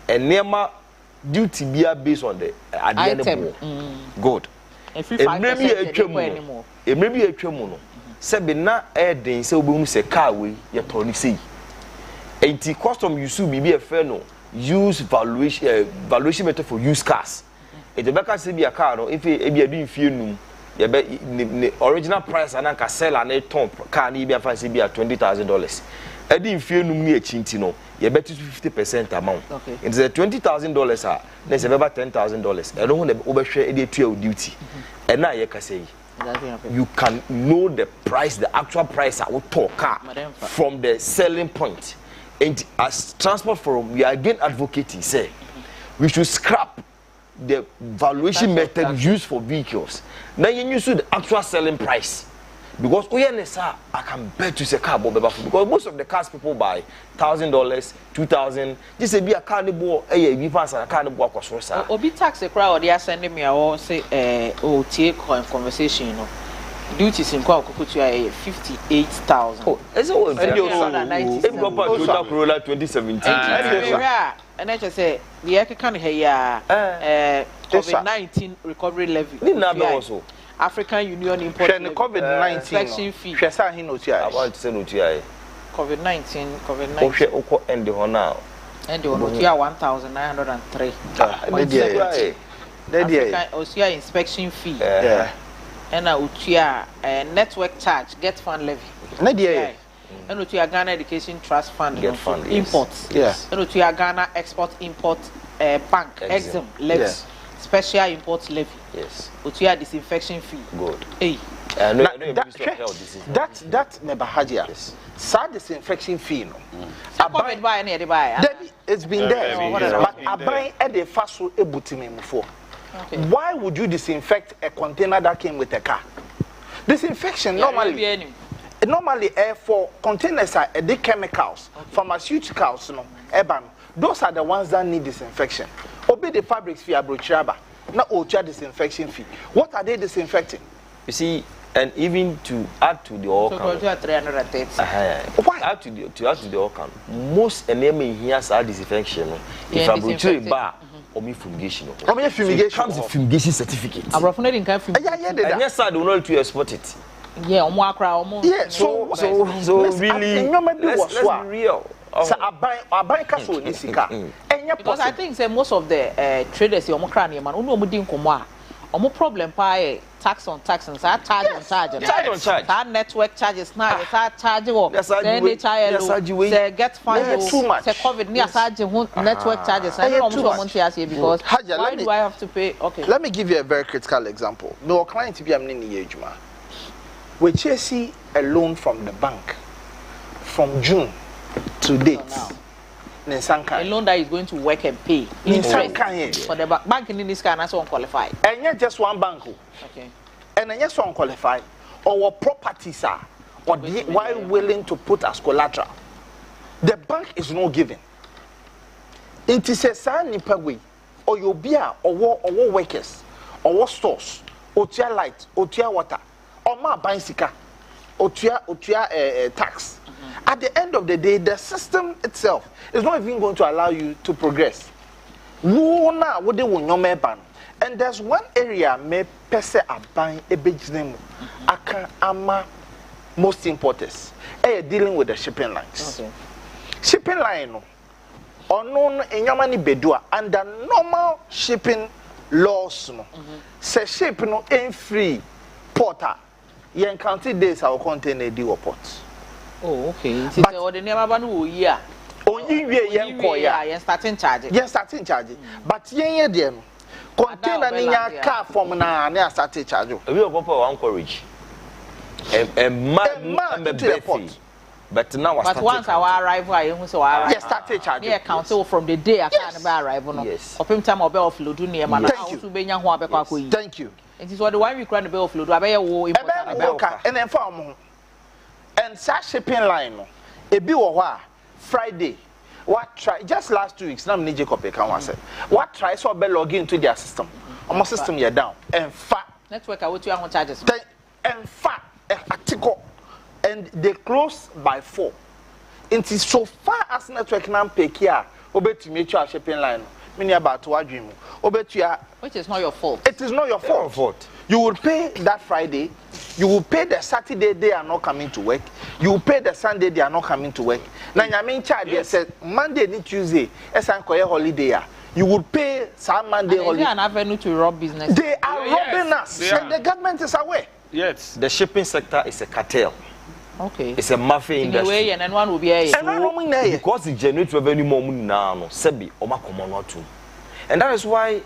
enema duty bia based on the item good maybe a twemu no se be na den se obehunu se car we ye toni sei enti custom use bibi e fe no use valuation method for used cars e de beka se bia car no if e bia du mfie num ye be original price ananka seller na ton car na bia fa se bia $20,000 e di mfie num ni achinti no ye bet 50% amount it is $20,000 na se beba $10,000 e no ho na obehwe e de tua duty and now you can say you can know the price, the actual price I would talk car from the selling point. And as transport forum, we are again advocating say we should scrap the valuation method used for vehicles. Now you use the actual selling price. Because I can bet you say car because most of the cars people buy $1,000, $2,000. This will be a car we pass a car Obi tax a crowd they are sending me a say take conversation, you know. Duties in Kwa Kukutu 58,000. Oh, it's all Toyota Corolla 2017. And I just say the can hear COVID-19 recovery levy. Also. African Union import COVID-19 inspection fee. I want to send you COVID-19. Okay, end the honor. And the one 1,903. African Osia inspection fee. And Utia network charge, get fund levy. And Utia Ghana Education Trust Fund imports. Yes. And Utia Ghana Export Import Bank exam levy. Special import levy. Yes. Utia disinfection fee. Good. Hey. That never had yes. Sad disinfection fee no. Buy any buy. It's been there. But I buy at the fast food before. Why would you disinfect a container that came with a car? Disinfection normally for containers are the chemicals, pharmaceuticals, no, urban. Those are the ones that need disinfection. Obey the fabrics fee abrochaba. Now, disinfection fee. What are they disinfecting? You see, And even to add to the all count, 330. Why? add to the all count, most enemy here are disinfection. If I go to a bar, or me fumigation. Or me fumigation. So comes a fumigation certificate. I'm referring to fumigation. Yeah, and yes, I do not to export it. Yeah, yeah. So really, let's be real. So abai kaso ni sika. Because I think say most of the traders you omokra na man, unu omudi nkomo a, omo problem pa tax on tax and charge on charge. Charge on charge. That network charges now, charge wo. Then they say get fine too much. Say COVID ni charge network charges. I don't know what money here because why do I have to pay? Okay. Let me give you a very critical example. No client be am ni ejuma. We chase a loan from the bank from June to date. A loan that is going to work and pay interest for the bank in this kind, that's unqualified. And yet just one bank. Okay. And then just unqualified. Our properties are or why willing to put as collateral. The bank is not giving. It is a sign nipa way or your beer or workers or stores or tia light or tia water or ma bicycle or tia tax. At the end of the day, the system itself is not even going to allow you to progress. And there's one area me pese aban ebejinem aka ama most importers dealing with the shipping lines. Okay. Shipping line no ono enyama ni bedua under normal shipping laws no. Se ship no in free porter you encounter days our container the port. Oh, okay. So the ordinary man who year. Only we yen koya. Yen starting charge. Yen starting charge. But yen there no. Container ni nya car from na starting charge. We go for one courage. A man to the port. But now but once our arrival, I who so our yes starting charge. Yeah, count from the day I can arrive no. Yes. Of him time obe offload near man. Thank you. It is what the one we cry the bill offload. Abe wo important. And then for and such shipping line no ebi wo ho Friday what try just last 2 weeks na me Jacob can one said what try so be log into their system almost system you down and network I what you want charges and article and they close by 4 it is so far as network na pick here obetumi twa shipping line many about to adwim obetua which is not your fault. It is not your fault. You will pay that Friday. You will pay the Saturday they are not coming to work. You will pay the Sunday they are not coming to work. Now your main charge they said Monday and Tuesday as an holiday. You will pay some Monday holiday. They are an avenue to rob business. They are robbing us. And the government is aware. Yes. The shipping sector is a cartel. Okay. It's a mafia industry. And then one will be a because it generates revenue more money now. Sebi oma komono too. And that is why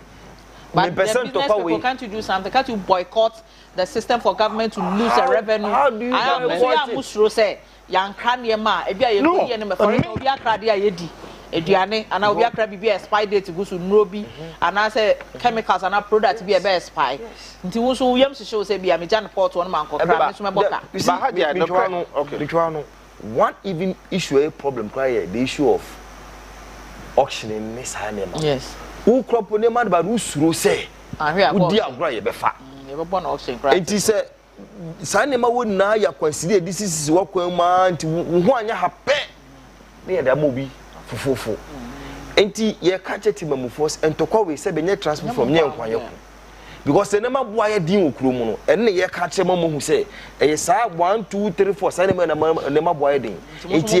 but the business people can't you do something? Can't you boycott the system for government to lose the revenue? How do you boycott it? Young Kraniema, if you are for it, we are Kradia Yedi, Ediane, and I will be a spy day to go to Nobi, and I say chemicals and our products be a best spy. Until so we have to show say be a Mijan port one man called one even issue a problem prior the issue of auctioning this animal. Yes. Who crop on the man but who suru say? Who dear gray befa? Never born auction. It is a Sanema would now ya consider this is what man to one ya happy near the movie for. Enti ye catch it in force and to call we say be transfer from near because the number boy din okromo and ye catch a mom who say a sa 1 2 3 4 Sanema and number boy din. Enti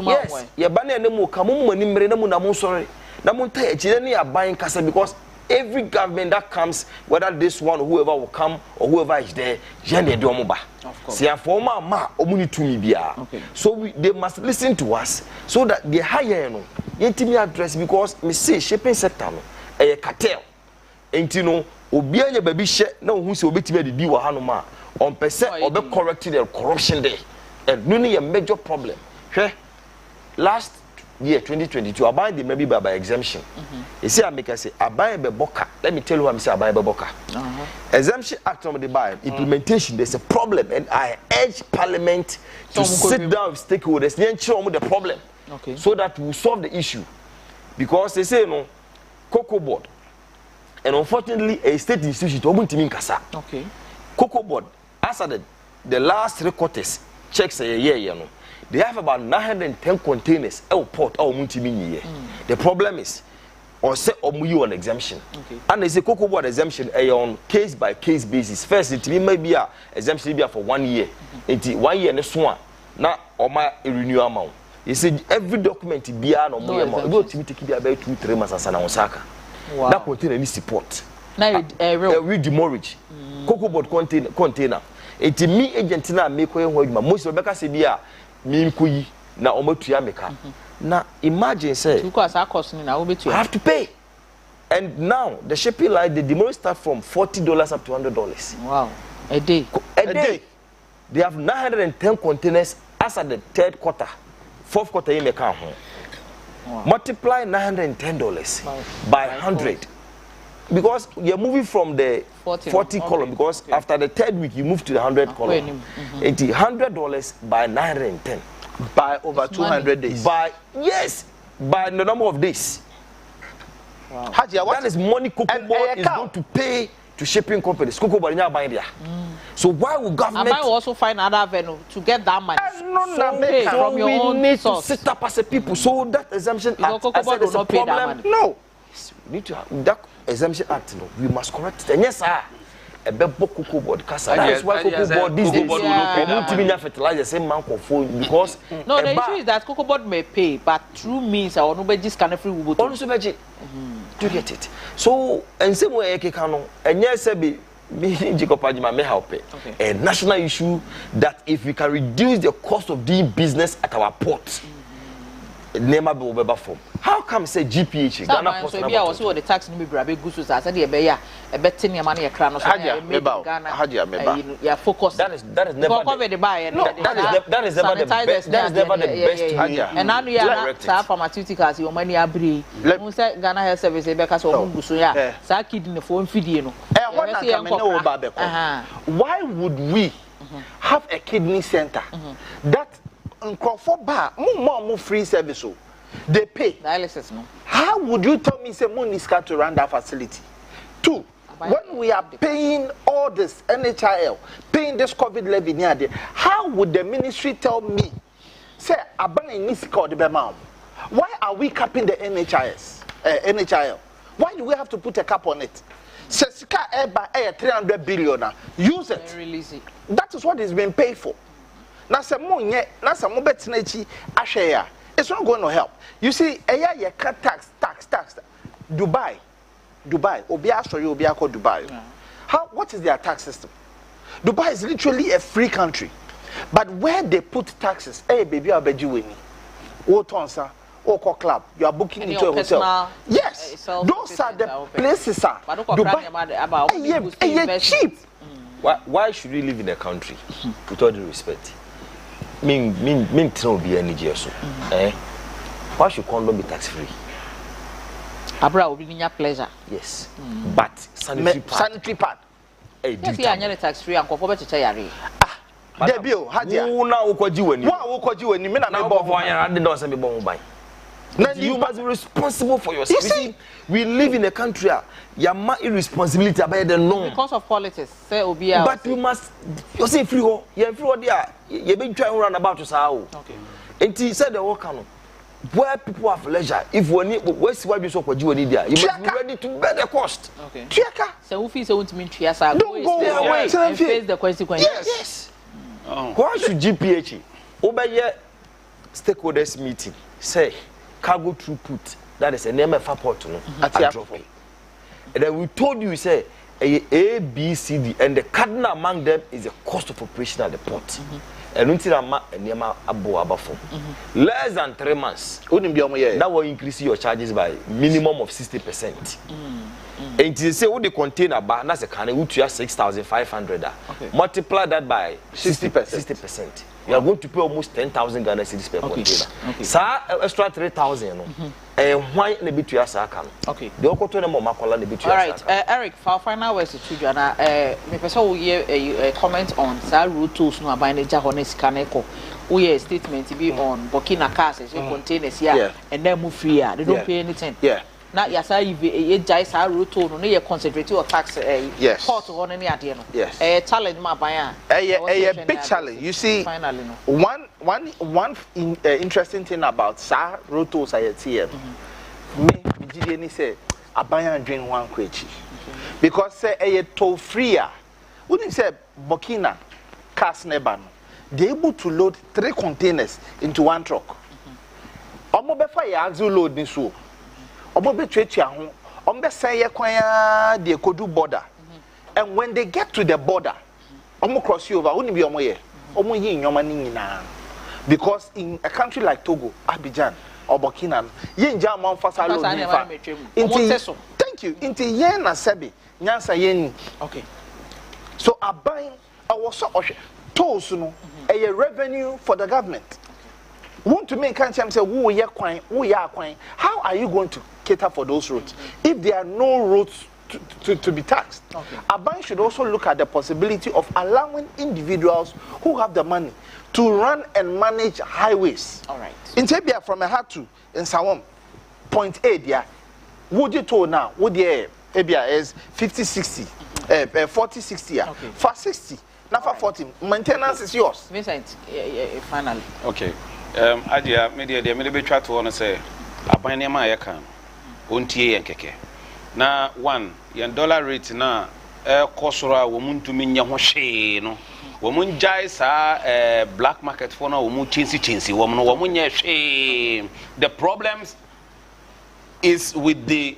yes, ye banner no more come on in Merenamo sorry. Buying casa because every government that comes, whether this one, whoever will come or whoever is there, of course. So they must listen to us so that the higher address because me say shipping sector a cartel. And you know, Obianya baby share no who's obetime the deal hanoma on percent or be corrected the corruption there. And none a major problem. Okay? Last year 2022 I buy the maybe by exemption. You see I make I say I buy a boka. Let me tell you what I say I buy a boka. Exemption act on the buy implementation there's a problem and I urge parliament to sit down with stakeholders and show them the problem. Okay. So that we solve the issue. Because they say no cocoa board and unfortunately a state institution to kasa. Okay. Cocoa board, as at the last 3 quarters, checks a year, you know, they have about 910 containers out port or multi-million. The problem is, or say you on exemption. And they say cocoa board exemption on case by case basis. First, it may be a exemption be for 1 year. It's 1 year and a swan. Now, or my renewal amount. You see, every document be no more amount. Go to me take about 2-3 months as an Osaka. That contain any support. Now, read the mortgage. Cocoa board container. It's me Argentina make way with my most Rebecca Sibia, me kui na omotuya meka. Now imagine say because our cost now will be have to pay. And now the shipping line the demurrage start from $40 up to $100. Wow. A day. A day. They have 910 containers as at the 3rd quarter. 4th quarter you make home. Wow. Multiply $910 by 100. Because you're moving from the 40 column because after the 3rd week you move to the 100 column. It's $100 by 910. By over 200 days. By by the number of days. Wow. Hajia, that is money Cocoa board is going to pay to shipping companies. Cocoa board is buying there. So why would government? And I will also find another avenue to get that money. From your own need source. To set up as a people. So that exemption act, Cocoa board will not pay that money. No. We need to have that exemption act. No, we must correct it. And yes, sir. A bebo cocoa board. That is why cocoa board these days will not pay fertilizer the same man for phone because no, the issue is that cocoa board may pay, but through means I will not be just kind of free. Also, do you get it? So, and same way, Ekekano, and yes, be Jacob Pajima may help it. A national issue that if we can reduce the cost of doing business at our port, never be over form. How come say GPH? Ghana Post maybe I was the tax no be brabe gusu so I said e be ya e betting your money e kra no so Hajia meba. Yeah, focus. That is never the buy. No, that is never the best. That is never the best. Hajia. And now you are pharmaceuticals your money abri. Who say Ghana Health Service e be ka so gusu ya. Sa kidney for mfidie no. Why would we have a kidney center that for bar more free service? They pay dialysis. No. How would you tell me say money is got to run that facility? 2, when we are paying all this NHIL, paying this COVID levy near there, how would the ministry tell me say abang needs called the amount? Why are we capping the NHIL? Why do we have to put a cap on it? Sesika eba 300 billion. Use it. Release it. That is what is being paid for. Na se mo nye, na se mo betinachi ahwe. It's not going to help. You see, you cut tax. Dubai. Obia sorry, Obia called Dubai. What is their tax system? Dubai is literally a free country. But where they put taxes, baby, I'll bet you winning. Oh, Tonsa, oh, club, you are booking into a hotel. Yes, those are the places, sir. Dubai, cheap. Why should we live in a country, with all due respect? Mean to be energy so. Why should condom be tax free? Abra will be in your pleasure. Yes. But sanitary part. Yes, you are tax free and conform to Tayari. Debut, Hajia. Who now could you when you mean you must be responsible for yourself. You see, we live in a country your irresponsibility about the norm. Because of politics, say Obia. But you must you say free ho, you free there. You been trying to run about to sao. Okay. And he said the work where people have leisure. If we need where's why you so you need there. You must be ready to bear the cost. Okay. Triaka. So who feels want me to yasa go away and face the consequences. Yes. Why should GPH obey stakeholders meeting say cargo throughput, that is a name of port no dropping. And then we told you say A, B, C, D, and the cardinal among them is the cost of operation at the port. And until less than 3 months, that will increase your charges by minimum of 60%. And to say what the container bar, that's a can which you are 6,500. Multiply that by 60%. You are going to pay almost 10,000 Ghana cedis per container. Sa extra 3,000. And why ne bitu ya sa aka no? Okay. The okoto ne mo makola ne bitu ya sa. Alright, Eric, for final words to you na me person wo hear comment on sa road tools no aban ne ja ho ne sika ne ko. Wo hear statement be on Burkina cars say containers here and then move free they don't pay anything. Yeah. na yasa ye jai sa roto no ye concentrate or tax yes. Port one any ade no. Yes. Challenge ma ban a big challenge. You see, finally no. One interesting thing about sa roto society me gidi ni say aban adwen one kwechi because say a toll free a wouldn't say Burkina cars neba no they able to load 3 containers into one truck. Omo be fa ya axle load ni so omo be twetwa ho omo be say ye kwan ya de kodu border and when they get to the border omo cross you over woni bi omo ye omo yi nyoma ni nyina because in a country like Togo, Abidjan or Burkina ye nja man fasa load ni fa thank you into ye na sebi nyansa ye ni okay so aban awoso tolls no a revenue for the government. Want to make country say who ye kwan, how are you going to cater for those roads if there are no roads to be taxed? Okay. A bank should also look at the possibility of allowing individuals who have the money to run and manage highways. All right. In Tebia from a Hatu in Sawam, point A there, would you told now, would the Ebia is 50-60, 40-60, okay. for 60, not for 40. Maintenance is yours. Vincent, finally. Okay. Hajia media de me be twa to no say aban ne ma ye kan ontie yen keke na one yen dollar rate na kosoro a wo muntumi nya ho hwe no wo mun jai sa black market for na wo mu chinsi wo no wo mun nya hwe. The problems is with the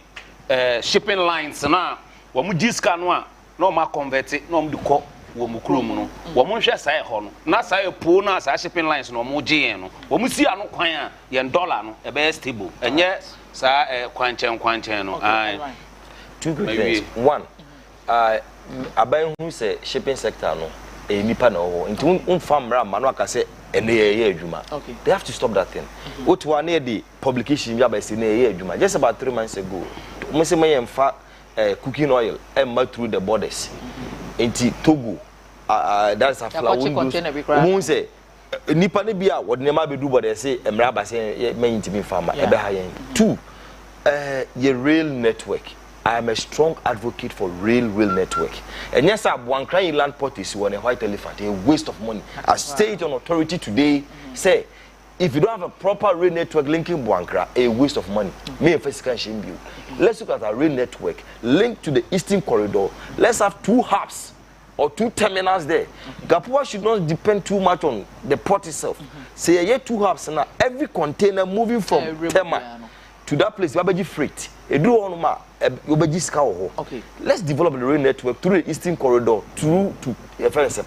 shipping lines na wo mu diska no a no ma convert no mu ko wo mu krom no wo mo hwe sai ho no na sai po na sai shipping lines no mo gye no wo mu si ano kwan a yen dollar no e be stable enye sa kwanchen no ai two good things. One, aban who say shipping sector no e nipa na ho nti unfamra ma no aka say ene ye adwuma. They have to stop that thing. What one near the publication ya by say na ye adwuma just about 3 months ago mo say me fa cooking oil and through the borders. Enti Togo that's a flower won say nipa ne bia wo de ma bedu bode say emra ba say me ntimi farmer e be ha yen. Two, your rail network. I am a strong advocate for rail network. And yes, Buankra land port is one a white elephant, a waste of money. A state on authority today say if you don't have a proper rail network linking Buankra, a waste of money. Me and first can build. Let's look at our rail network linked to the Eastern Corridor. Let's have 2 hubs or 2 terminals there. Gapua should not depend too much on the port itself. Say you 2 hubs now. Every container moving from Tema to that place, you freight. Okay. Let's develop the rail network through the Eastern Corridor through to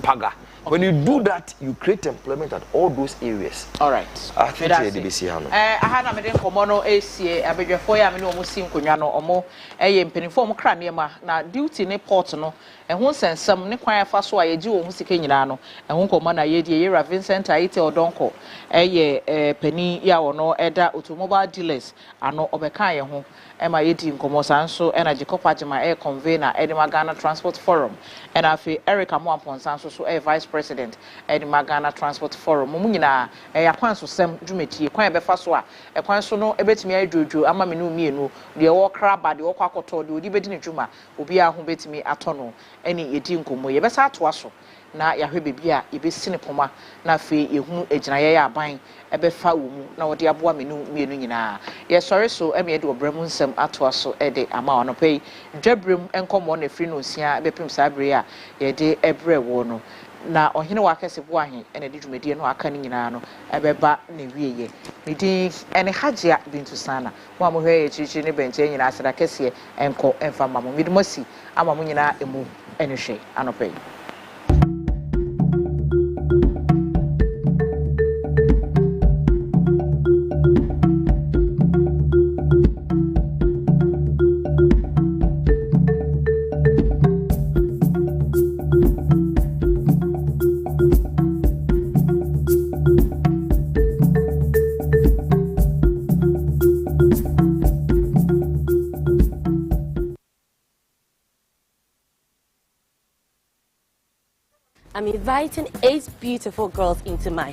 Paga. When you do that, you create employment at all those areas. All right. I think DBC Hano. I had a meeting Komono AC, a big for ya, no musim Kunyano or more, a penny craniema, now duty ne portano, and one sense some nequire fast why a Jew musicanano, and one command a year Vincent Aite or Donko, a penny ya or no, Eda automobile dealers, and no Obekaya home. MIT in Komosanso, Energy Copajima Air Convener, Edema Ghana Transport Forum, and I feel Erica Mwaponsanso, so a Vice President, Edema Ghana Transport Forum, Mumina, a Quanso Sem Jumeti, Quan Befaswa, a Quanso no, a bit me I do, Amaminu Mienu, the all crab, the all quacoto, the Dibet Juma, Ubia who bet me atono, any 18 Kumo, Yabasa to us. Na yahwe bibia ibe sine poma na fe ehunu egyinaye ya aban ebe fa wo mu na wode aboa menu mienu nyina ye sori so eme de obremu nsem ato aso ede ama ono pei dwabrem enkomo na firi no sia ebe pim sabre a ye de ebre wo no na ohene wa kase bo ahe ene de dwumedie no aka ni nyina no ebe ba na wieye medi ene Hajia Bintu Saana mo amohwe ye chichi ne benche nyina aseda kase enko emfa mamo medi mosi ama mo nyina emu ene hwe anopei. I'm inviting 8 beautiful girls into my